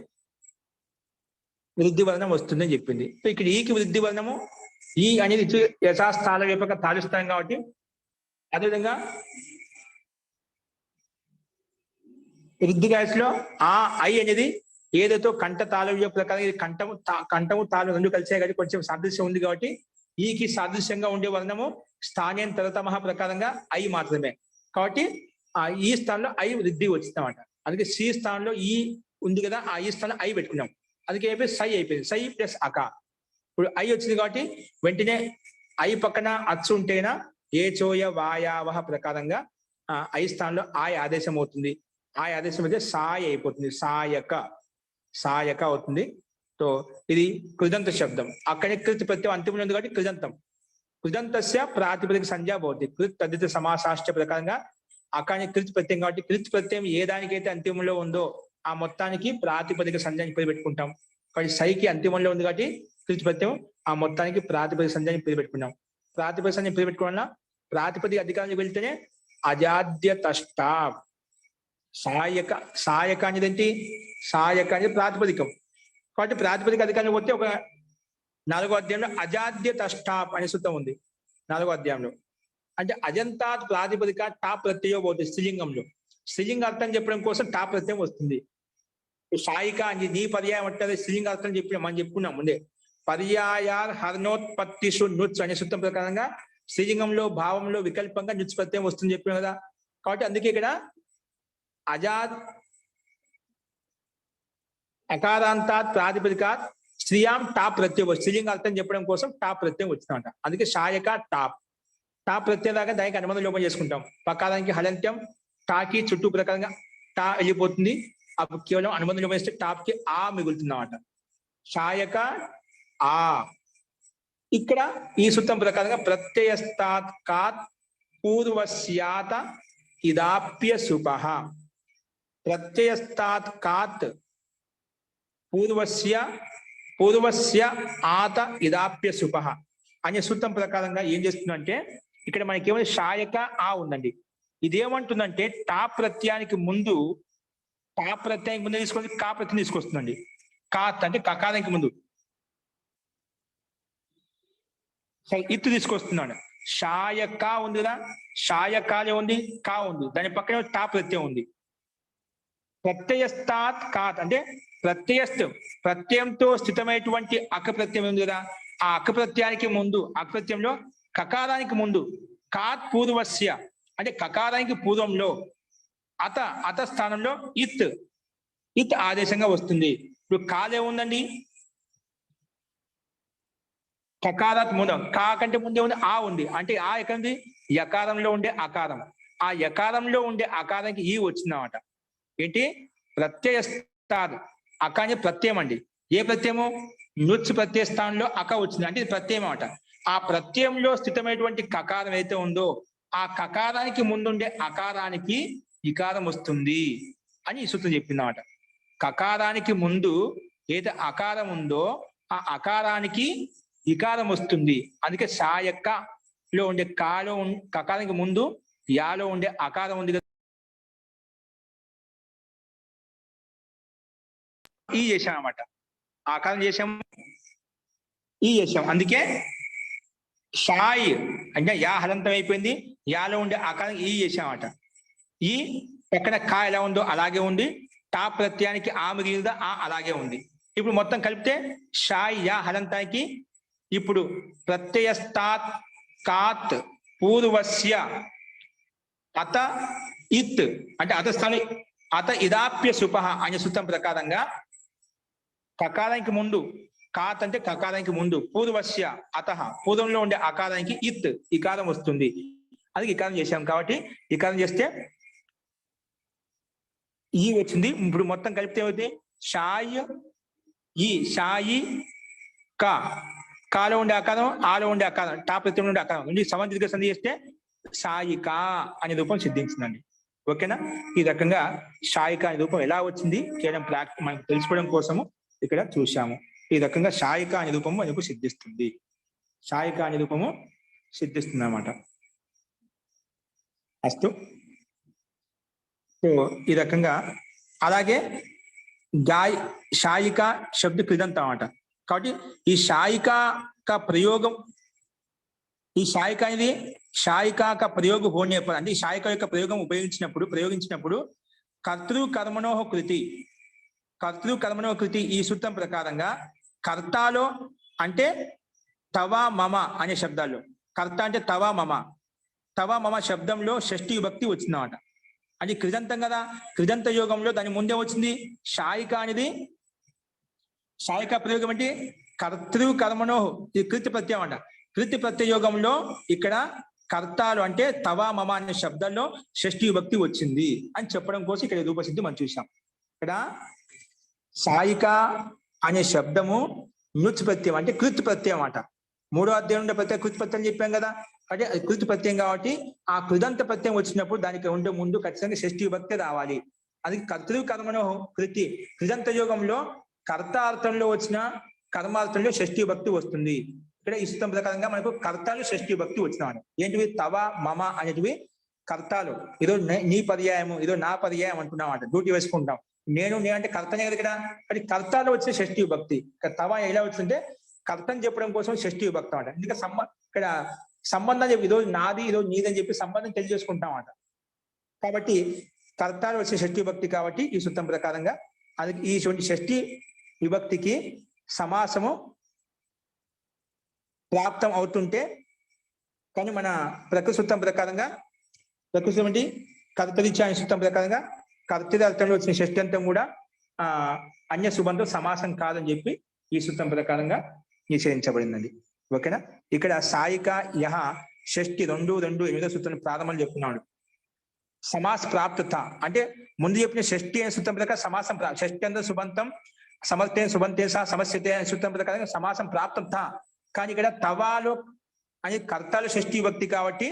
వృద్ధి వర్ణం వస్తుందని చెప్పింది. సో ఇక్కడ ఈకి వృద్ధి వర్ణము ఈ అనేది యథాస్థాల వ్యాపక తాలుస్తాం కాబట్టి, అదేవిధంగా వృద్ధి గాయస్లో ఆ ఐ అనేది ఏదైతే కంఠ తాళవ్య ప్రకారం ఇది కంఠము తాళం రెండు కలిసే కాబట్టి కొంచెం సాదృశ్యం ఉంది కాబట్టి ఈకి సాదృశ్యంగా ఉండే వర్ణము స్థానేంతరతమ ప్రకారంగా ఐ మాత్రమే. కాబట్టి ఈ స్థానంలో ఐ వృద్ధి వచ్చిందన్నమాట. అందుకే సి స్థానంలో ఈ ఉంది కదా, ఆ ఈ స్థానంలో ఐ పెట్టుకున్నాం. అందుకే అయిపోయింది సై అయిపోయింది. సై ప్లస్ అక. ఇప్పుడు ఐ వచ్చింది కాబట్టి వెంటనే ఐ పక్కన అచ్చు ఉంటేనా ఏ చోయ వాయావహ ప్రకారంగా ఐ స్థానంలో ఆయ్ ఆదేశం అవుతుంది. ఆ ఆదేశం అయితే సాయ అయిపోతుంది. సాయక అవుతుంది. సో ఇది కృదంత శబ్దం. అక్కడే కృతి ప్రత్యయం అంతిమంలో ఉంది కాబట్టి కృదంతం. కృదంతస్య ప్రాతిపదిక సంజ్ఞా భవతి. కృత్ తదిత సమాసాష్ట ప్రకారంగా అక్కడి కృతి ప్రత్యయం కాబట్టి కృతి ప్రత్యయం ఏ దానికైతే అంతిమంలో ఉందో ఆ మొత్తానికి ప్రాతిపదిక సంజ్ఞని పేరు పెట్టుకుంటాం. కాబట్టి సైకి అంతిమంలో ఉంది కాబట్టి కృతి ప్రత్యయం ఆ మొత్తానికి ప్రాతిపదిక సంజ్ఞని పేరు పెట్టుకున్నాం. ప్రాతిపదిక సంజ్ఞని పేరు పెట్టుకోవడం వల్ల ప్రాతిపదిక అధికారానికి వెళ్తేనే అజాద్య తష్ట. సాయక అనేది ఏంటి? సాయక అనేది ప్రాతిపదికం కాబట్టి ప్రాతిపదిక అధికారానికి పోతే ఒక 4వ అధ్యాయంలో అజాద్య తష్టాప్ అనే సూత్రం ఉంది. 4వ అధ్యాయంలో అంటే అజంతాత్ ప్రాతిపదిక టాప్ ప్రత్యయం పోతుంది స్త్రీలింగంలో. స్త్రీలింగ అర్థం చెప్పడం కోసం టాప్ ప్రత్యయం వస్తుంది. సాయిక అని నీ పర్యాయం అంటే స్త్రీలింగ అర్థం మనం చెప్పుకున్నాం ముందే. పర్యాయార్ హర్నోత్పత్తిషు నుచ్ అనే సూత్రం ప్రకారంగా స్త్రీలింగంలో భావంలో వికల్పంగా నుచ్ ప్రత్యయం వస్తుంది చెప్పాం కదా. కాబట్టి అందుకే ఇక్కడ అజాద్ అకారాంతాత్ ప్రాతిపదికాత్ స్త్రీయాం టాప్ ప్రత్యయం స్త్రీలింగ అర్థం చెప్పడం కోసం టాప్ ప్రత్యయం వచ్చిందంట. అందుకే సాయక టాప్ ప్రత్యయం దాకా దానికి అనుబంధం లోపం చేసుకుంటాం. పకారానికి హలంత్యం టాకి చుట్టూ ప్రకారంగా టా వెళ్ళిపోతుంది. అప్పుడు కేవలం అనుబంధం లోపం చేస్తే టాప్ కి ఆ మిగులుతుంది అన్నమాట. సాయక ఆ. ఇక్కడ ఈ సూత్రం ప్రకారంగా ప్రత్యయస్తాత్ కాత్ పూర్వస్యాత ఇదాప్య సుపః. ప్రత్యయస్తాత్ కాత్ పూర్వస్య ఆత ఇదాప్య సుపః అనే సూత్రం ప్రకారంగా ఏం చేస్తుందంటే ఇక్కడ మనకి ఏమైనా సాయక ఆ ఉందండి. ఇదేమంటుందంటే టా ప్రత్యయానికి ముందు తీసుకొని కా ప్రత్యయం తీసుకొస్తుందండి. కాత్ అంటే కకారానికి ముందు ఇత్తు తీసుకొస్తున్నాడు. షాయక ఉంది కదా, షాయకాలే ఉంది, కా ఉంది, దాని పక్కనే టా ప్రత్యయం ఉంది. ప్రత్యయస్తాత్ కాత్ అంటే ప్రత్యయంతో స్థితమైనటువంటి అక ప్రత్యయం ఉంది కదా, ఆ అక ప్రత్యయానికి ముందు అక ప్రత్యయంలో కకారానికి ముందు కాత్ పూర్వస్య అంటే కకారానికి పూర్వంలో అత స్థానంలో ఇత్ ఆదేశంగా వస్తుంది. ఇప్పుడు కాలే ఉందండి, కకారాత్ ముందు కా కంటే ముందే ఉంది ఆ ఉంది. అంటే ఆ ఎక్కడుంది? యకారంలో ఉండే అకారం. ఆ యకారంలో ఉండే అకారానికి ఈ వచ్చిందన్నమాట. ఏంటి? ప్రత్యయస్థాత్ అక అని ప్రత్యయం అండి. ఏ ప్రత్యయము? నృత్య ప్రత్యయ స్థానంలో అక వచ్చింది అంటే ఇది ప్రత్యయం అన్నమాట. ఆ ప్రత్యయంలో స్థితమైనటువంటి కకారం అయితే ఉందో ఆ కకారానికి ముందుండే అకారానికి ఇకారం వస్తుంది అని ఈ సూత్రం చెప్పిందన్నమాట. కకారానికి ముందు ఏదైతే అకారం ఉందో ఆ అకారానికి ఇకారం వస్తుంది. అందుకే సాయక్కలో ఉండే కకారానికి ముందు యాలో ఉండే అకారం ఉంది కదా, ఈ చేశాం అన్నమాట. ఆకారం చేసాము, ఈ చేసాం. అందుకే షాయ్ అంటే యా హలంతం అయిపోయింది, యాలో ఉండే ఆకారం ఈ చేసామట. ఈ పక్కన కా ఎలా ఉందో అలాగే ఉంది, టా ప్రత్యయానికి ఆ మిగిలిందా ఆ అలాగే ఉంది. ఇప్పుడు మొత్తం కలిపితే షాయ్ యా హలంతానికి ఇప్పుడు ప్రత్యయస్తాత్ కాత్ పూర్వస్య అత ఇత్ అంటే అత స్థానం అత ఇదాప్య సుపహ అనే సూత్రం ప్రకారంగా కకారానికి ముందు కాత్ అంటే కకారానికి ముందు పూర్వస్య అతః పూర్వంలో ఉండే ఆకారానికి ఇత్ ఇకారం వస్తుంది. అది ఇకారం చేశాం కాబట్టి ఇకారం చేస్తే ఈ వచ్చింది. ఇప్పుడు మొత్తం కలిపితే ఏమవుతుంది? షాయి ఈ షాయి కా కాలో ఉండే ఆకారం ఆలో ఉండే ఆకారం టా ప్రత్యయం ఉండే ఆకారం సమంతిక సంధి చేస్తే షాయిక అనే రూపం సిద్ధించిందండి. ఓకేనా? ఈ రకంగా షాయిక అనే రూపం ఎలా వచ్చింది కేవలం మనకు తెలుసుకోవడం కోసము ఇక్కడ చూశాము. ఈ రకంగా షాయిక అనే రూపము మనకు సిద్ధిస్తుంది. షాయిక అనే రూపము సిద్ధిస్తుంది అన్నమాట. అస్తు. సో ఈ రకంగా అలాగే షాయిక శబ్ద కృదంతం అన్నమాట. కాబట్టి ఈ షాయిక ప్రయోగం ఈ షాయిక అనేది షాయిక ప్రయోగ హోనే అంటే ఈ షాయిక యొక్క ప్రయోగం ప్రయోగించినప్పుడు కర్తృ కర్మణోహ కృతి ఈ సూత్రం ప్రకారంగా కర్తాలో అంటే తవ మమ అనే శబ్దాల్లో కర్త అంటే తవ మమ శబ్దంలో షష్ఠి విభక్తి వచ్చిందన్నమాట. అది కృదంతం కదా. కృదంత యోగంలో దాని ముందే వచ్చింది షాయిక అనేది. షాయిక ప్రయోగం అంటే కర్తృ కర్మణోహ ఇది కృతి ప్రత్యయం అంట. కృతి ప్రత్యయోగంలో ఇక్కడ కర్తాలు అంటే తవ మమ అనే శబ్దంలో షష్ఠి విభక్తి వచ్చింది అని చెప్పడం కోసం ఇక్కడ రూపసిద్ధి మనం చూసాం. ఇక్కడ షాయిక అనే శబ్దము నృత్ ప్రత్యయం అంటే కృతి ప్రత్యయం అంట. 3వ అధ్యాయం ఉండే ప్రత్యయం కృతి ప్రత్యయం చెప్పాం కదా. అంటే కృతి ప్రత్యయం కాబట్టి ఆ కృదంత ప్రత్యయం వచ్చినప్పుడు దానికి ఉండే ముందు ఖచ్చితంగా షష్ఠి విభక్తి రావాలి. అది కర్తృ కర్మణో కృతి కృదంత యోగంలో కర్తార్థంలో వచ్చిన కర్మార్థంలో షష్ఠి విభక్తి వస్తుంది. ఇక్కడ ఈ సూత్రం ప్రకారంగా మనకు కర్తాలు షష్ఠి విభక్తి వచ్చినాడు. ఏంటివి? తవ మమ అనేటివి కర్తాలు. ఈరోజు నీ పర్యాయము ఈరోజు నా పర్యాయం అంటున్నాం అంట. డ్యూటీ వేసుకుంటాం. నేను అంటే కర్తనే కదా ఇక్కడ. అది కర్తాలు వచ్చే షష్ఠి విభక్తి. తవ ఎలా వచ్చిందంటే కర్తని చెప్పడం కోసం షష్ఠి విభక్తం అంట. ఇంకా ఇక్కడ సంబంధం చెప్పి ఈరోజు నాది ఈరోజు నీదని చెప్పి సంబంధం తెలియజేసుకుంటాం అంట. కాబట్టి కర్తాలు వచ్చే షష్ఠి విభక్తి కాబట్టి ఈ సూత్రం ప్రకారంగా అది ఈ షష్ఠి విభక్తికి సమాసము ప్రాప్తం అవుతుంటే కానీ మన ప్రకృతి సూత్రం ప్రకారంగా ప్రకృతి అంటే కర్తరిత్య అనే సూత్రం ప్రకారంగా కర్తరి అర్థంలో వచ్చిన షష్ఠి అంతం కూడా అన్య సుబంధం సమాసం కాదని చెప్పి ఈ సూత్రం ప్రకారంగా నిషేధించబడిందండి. ఓకేనా? ఇక్కడ సాయిక యహ షష్ఠి 2:8 సూత్రం ప్రారంభంలో చెప్తున్నాడు. సమాస ప్రాప్తత అంటే ముందు చెప్పిన షష్ఠి అనే సూత్రం ప్రకారం సమాసం షష్ఠి అంత సుబంతం సమర్థే సుబంతే సహ సమస్యతే అనే సూత్రం ప్రకారంగా సమాసం ప్రాప్తత. కానీ ఇక్కడ తవాలో అని కర్తాలు షష్ఠి విభక్తి కాబట్టి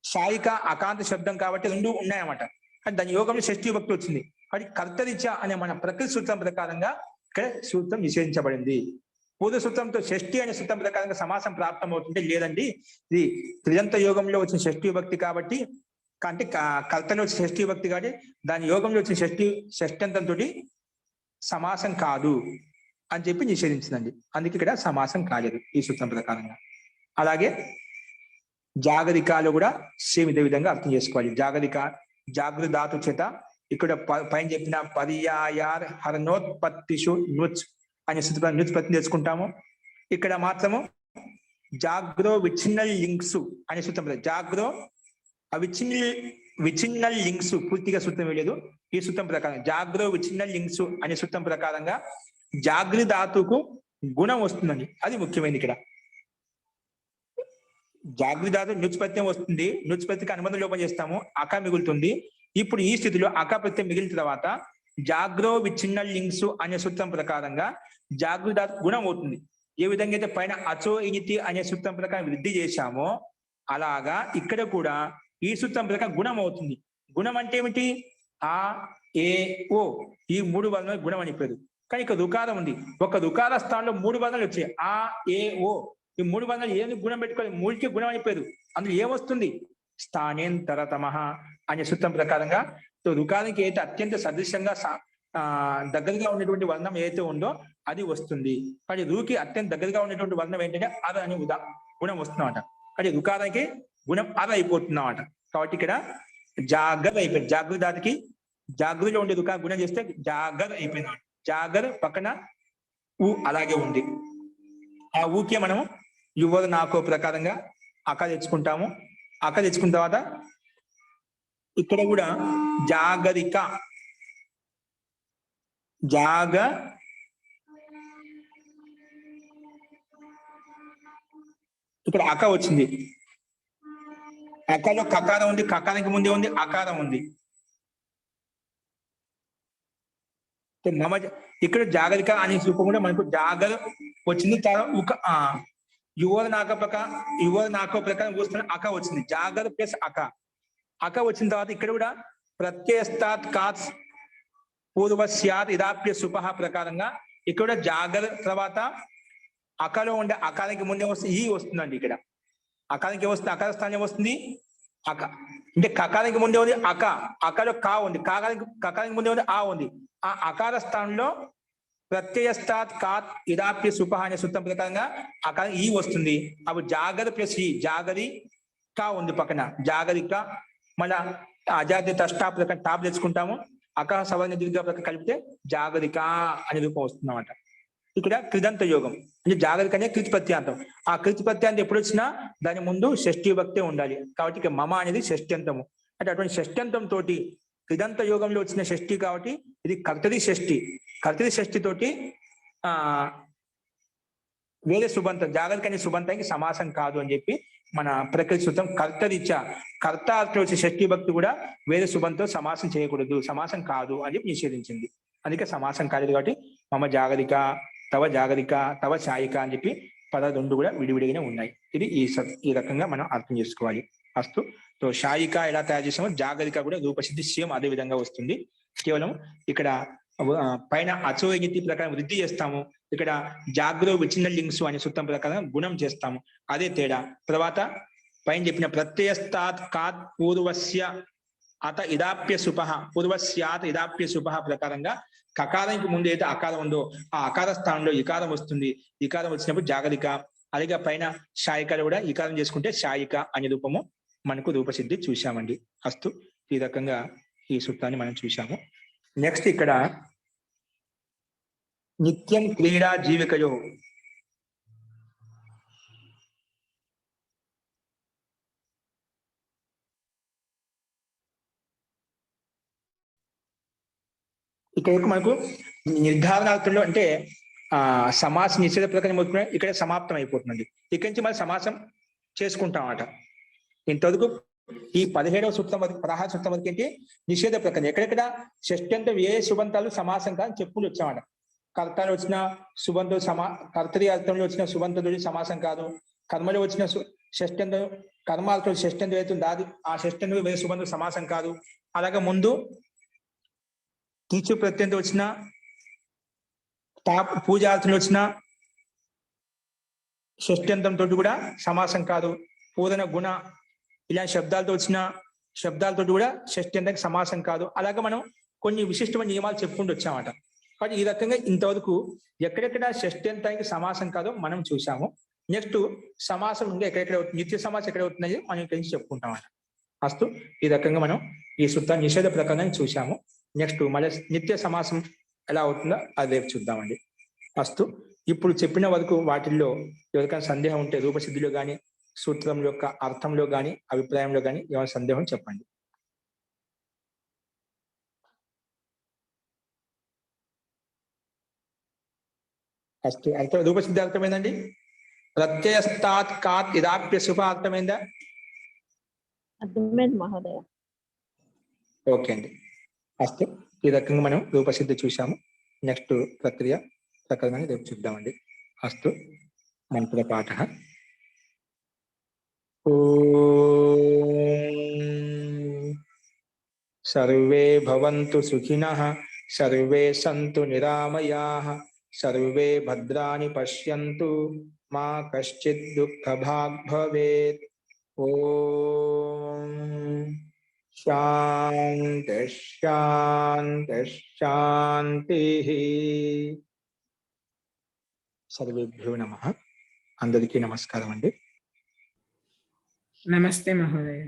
షాయిక అకాంత శబ్దం కాబట్టి 2 ఉన్నాయన్నమాట. కానీ దాని యోగంలో షష్ఠి విభక్తి వచ్చింది. కాబట్టి కర్తరిత్య అనే మన ప్రకృతి సూత్రం ప్రకారంగా ఇక్కడ సూత్రం నిషేధించబడింది. పూర్వ సూత్రంతో షష్ఠి అనే సూత్రం ప్రకారంగా సమాసం ప్రాప్తం అవుతుంటే లేదండి ఇది త్రిదంత యోగంలో వచ్చిన షష్ఠి విభక్తి కాబట్టి అంటే కర్తలో వచ్చిన షష్ఠి విభక్తి కాబట్టి దాని యోగంలో వచ్చిన షష్ఠంతంతో సమాసం కాదు అని చెప్పి నిషేధించిందండి. అందుకే ఇక్కడ సమాసం కాలేదు ఈ సూత్రం ప్రకారంగా. అలాగే జాగరికాలో కూడా సేమ్ ఇదే విధంగా అర్థం చేసుకోవాలి. జాగృత ధాతు చేత ఇక్కడ పైన చెప్పిన పర్యాయార్ హరణోత్పత్తిషు నృచ్ అనే సూత్రం నృచ్ ప్రతి తెచ్చుకుంటాము. ఇక్కడ మాత్రము జాగ్రో విచ్చిన్నల్ లింక్స్ అనే సూత్రం జాగ్రో విచిన్నల్ లింక్స్ పూర్తిగా సూత్రం వేయలేదు. ఈ సూత్రం ప్రకారం జాగ్రో విచిన్నల్ లింక్స్ అనే సూత్రం ప్రకారంగా జాగ్రత్త ధాతుకు గుణం వస్తుందని అది ముఖ్యమైనది. ఇక్కడ జాగ్రత్త ధాతు నృత్పత్యం వస్తుంది. నృత్పత్తికి అనుబంధ లోపం చేస్తాము, అక మిగులుతుంది. ఇప్పుడు ఈ స్థితిలో అక ప్రత్యయం మిగిలిన తర్వాత జాగ్రో విచ్చిన్నల్ లింక్స్ అనే సూత్రం ప్రకారంగా జాగ్రత్త ధాతు గుణం అవుతుంది. ఏ విధంగా అయితే పైన అచో ఇనితి అనే సూత్రం ప్రకారం వృద్ధి చేశామో అలాగా ఇక్కడ కూడా ఈ సూత్రం ప్రకారం గుణం అవుతుంది. గుణం అంటే ఏమిటి? ఆ ఏ ఓ ఈ 3 వర్ణాలు గుణం అని పేరు. కానీ ఇక్కడ రుకారం ఉంది. ఒక రుకార స్థానంలో 3 వర్ణాలు వచ్చాయి. ఆ ఏ ఓ ఈ 3 వర్ణాలు ఏమి గుణం పెట్టుకోవాలి? 3కి గుణం అని పేరు. అందులో ఏమొస్తుంది? స్థానేంతరతమః అనే సూత్రం ప్రకారంగా రుకారానికి అయితే అత్యంత సదృశ్యంగా దగ్గరగా ఉన్నటువంటి వర్ణం ఏదైతే ఉందో అది వస్తుంది. కానీ రూకి అత్యంత దగ్గరగా ఉన్నటువంటి వర్ణం ఏంటంటే అర అని గుణం వస్తుందన్నమాట. కానీ రుకారానికి గుణం అర అయిపోతుందన్నమాట. కాబట్టి ఇక్కడ జాగర్ అయిపోయింది. జాగృత ధాతుకి జాగృతిలో ఉండే రుకా గుణం చేస్తే జాగర్ అయిపోయింది. జాగర్ పక్కన ఊ అలాగే ఉంది. ఆ ఊకే మనము యువత నాకో ప్రకారంగా అక్క తెచ్చుకుంటాము. అక్క తెచ్చుకున్న తర్వాత ఇక్కడ కూడా జాగరిక ఇక్కడ అక వచ్చింది. అకలో కకారం ఉంది, కకారానికి ముందే ఉంది అకారం ఉంది. మమ ఇక్కడ జాగరిక అనే రూపం కూడా మనకు జాగర వచ్చింది. యువర్ నాక ప్రకారం చూస్తున్న అక వచ్చింది. జాగర ప్లస్ అక వచ్చిన తర్వాత ఇక్కడ కూడా ప్రత్యయస్తాత్ కాత్ పూర్వస్యాత్ ఇదాప్య సుపహ ప్రకారంగా ఇక్కడ జాగర తర్వాత అకలో ఉండే అకారానికి ముందే వస్తుంది ఈ వస్తుందండి. ఇక్కడ అకారానికి వస్తుంది, అకార స్థానం వస్తుంది అక. అంటే కకారానికి ముందే ఉంది అకలో కా ఉంది, కకారానికి ముందే ఉంది ఆ ఉంది. ఆ అకార స్థానంలో ప్రత్యయస్తాత్ కాత్ ఇదాప్య సుపహ అనే సూత్రం ప్రకారంగా అకార ఈ వస్తుంది. అప్పుడు జాగర ప్లస్ ఈ జాగరి కా ఉంది పక్కన జాగరిక. మళ్ళా అజాది తష్టా ప్రకారం టాప్ తెచ్చుకుంటాము. అక సవర్ణ దీర్ఘ ప్రకారం కలిపితే జాగరిక అనే రూపం వస్తుంది అన్నమాట. ఇక్కడ కృదంత యోగం అంటే జాగరిక అనే కృతి ప్రత్యాంతం. ఆ కృతి ప్రత్యాంతం ఎప్పుడు వచ్చినా దాని ముందు షష్ఠీ విభక్తే ఉండాలి. కాబట్టి ఇక మమ అనేది షష్ఠ్యంతము. అంటే అటువంటి షష్ఠ్యంతం తోటి కృదంత యోగంలో వచ్చిన షష్ఠి కాబట్టి ఇది కర్తరి షష్ఠి తోటి వేరే సుబంతం జాగరిక అనే సుబంతానికి సమాసం కాదు అని చెప్పి మన ప్రకృతి సూత్రం. కర్త అర్థం వచ్చే షష్ఠీ భక్తి కూడా వేరే సుబంతో సమాసం చేయకూడదు, సమాసం కాదు అని చెప్పి నిషేధించింది. అందుకే సమాసం కాలేదు కాబట్టి మమ జాగరిక, తవ జాగరిక, తవ ఛాయిక అని చెప్పి పదాలు రెండు కూడా విడివిడిగానే ఉన్నాయి. ఇది ఈ రకంగా మనం అర్థం చేసుకోవాలి. అస్తు. సో షాయిక ఎలా తయారు చేసామో జాగరిక కూడా రూపసిద్ధి సేమ్ అదే విధంగా వస్తుంది. కేవలం ఇక్కడ పైన అచోయతి ప్రకారం వృద్ధి చేస్తాము, ఇక్కడ జాగ్రో విచ్ఛిన్న లింగ్స్ అనే సూత్రం ప్రకారం గుణం చేస్తాము. అదే తేడా. తర్వాత పైన చెప్పిన ప్రత్యయస్తాత్ కాత్ పూర్వస్య అత ఇదాప్య సుపహ పూర్వస్యాత్ ఇదాప్య సుపహ ప్రకారంగా కకారానికి ముందు అయితే అకారం ఉందో ఆ అకార స్థానంలో ఇకారం వస్తుంది. ఇకారం వచ్చినప్పుడు జాగరిక. అలాగే పైన షాయికలు కూడా ఇకారం చేసుకుంటే షాయిక అనే రూపము మనకు రూపసిద్ధి చూశామండి. అస్తు. ఈ రకంగా ఈ సూత్రాన్ని మనం చూశాము. నెక్స్ట్ ఇక్కడ నిత్యం క్రీడా జీవికయో ఇక్కడ మనకు నిర్ధారణార్థంలో అంటే సమాస నిషేధ ప్రకారం ఇక్కడ సమాప్తం అయిపోతుంది. ఇక్కడి నుంచి మనం సమాసం చేసుకుంటామట. ఇంతవరకు ఈ 17వ సూత్రం వరకు 16 సూత్రం వరకు ఏంటి నిషేధ ప్రకారం ఎక్కడెక్కడ షష్ఠ్యంతం ఏ సుబంతాలు సమాసం కాదని చెప్పుకుంటూ వచ్చామట. కర్తలో వచ్చిన సుబంధు కర్తరి అర్థంలో వచ్చిన సుబంధుడి సమాసం కాదు. కర్మలో వచ్చిన షష్ఠ్యంతం కర్మార్థం షష్ఠ్యంతం అవుతుంది అది ఆ షష్ఠ్యంతం వేరే సుబంధు సమాసం కాదు. అలాగే ముందు తీర్చు ప్రత్యంతో వచ్చిన పూజార్థంలో వచ్చిన షష్ఠ్యంతంతో కూడా సమాసం కాదు. పూర్ణ గుణ ఇలా శబ్దాలతో కూడా షష్ఠ్యంతానికి సమాసం కాదు. అలాగే మనం కొన్ని విశిష్టమైన నియమాలు చెప్పుకుంటూ వచ్చామట. కాబట్టి ఈ రకంగా ఇంతవరకు ఎక్కడెక్కడ షష్ఠ్యంతానికి సమాసం కాదో మనం చూసాము. నెక్స్ట్ సమాసం ఇంకా ఎక్కడెక్కడ నిత్య సమాసం ఎక్కడ అవుతుందని మనం ఇక్కడి నుంచి చెప్పుకుంటామట. అస్తు. ఈ రకంగా మనం ఈ సూత్ర నిషేధ ప్రకారాన్ని చూసాము. నెక్స్ట్ మళ్ళీ నిత్య సమాసం ఎలా అవుతుందో అది రేపు చూద్దామండి. అస్తు. ఇప్పుడు చెప్పిన వరకు వాటిల్లో ఎవరికైనా సందేహం ఉంటే రూపసిద్ధిలో కానీ సూత్రం యొక్క అర్థంలో కానీ అభిప్రాయంలో కానీ ఏమైనా సందేహం చెప్పండి. ఫస్ట్ అర్థం రూపసిద్ధి అర్థమైందండి. ప్రత్యయస్తాత్ కాత్ ఇదాప్య శుభ అర్థమైందా? అర్థమైంది మహోదయ. ఓకే అండి. అస్తు. ఈ రకంగా మనం రూపసిద్ధి చూసాము. నెక్స్ట్ ప్రక్రియ ప్రకరణాన్ని రేపు చూద్దామండి. అస్తు. మంత్ర పాఠ. సర్వే భవంతు సుఖినః, సర్వే సంతు నిరామయాః, సర్వే భద్రాణి పశ్యంతు, మా కశ్చిత్ దుఃఖభాగ్ భవేత్. ఓం శాంతి శాంతి శాంతిః. సర్వేభ్యో నమః. అందరికీ నమస్కారం అండి. నమస్తే మహోదయ.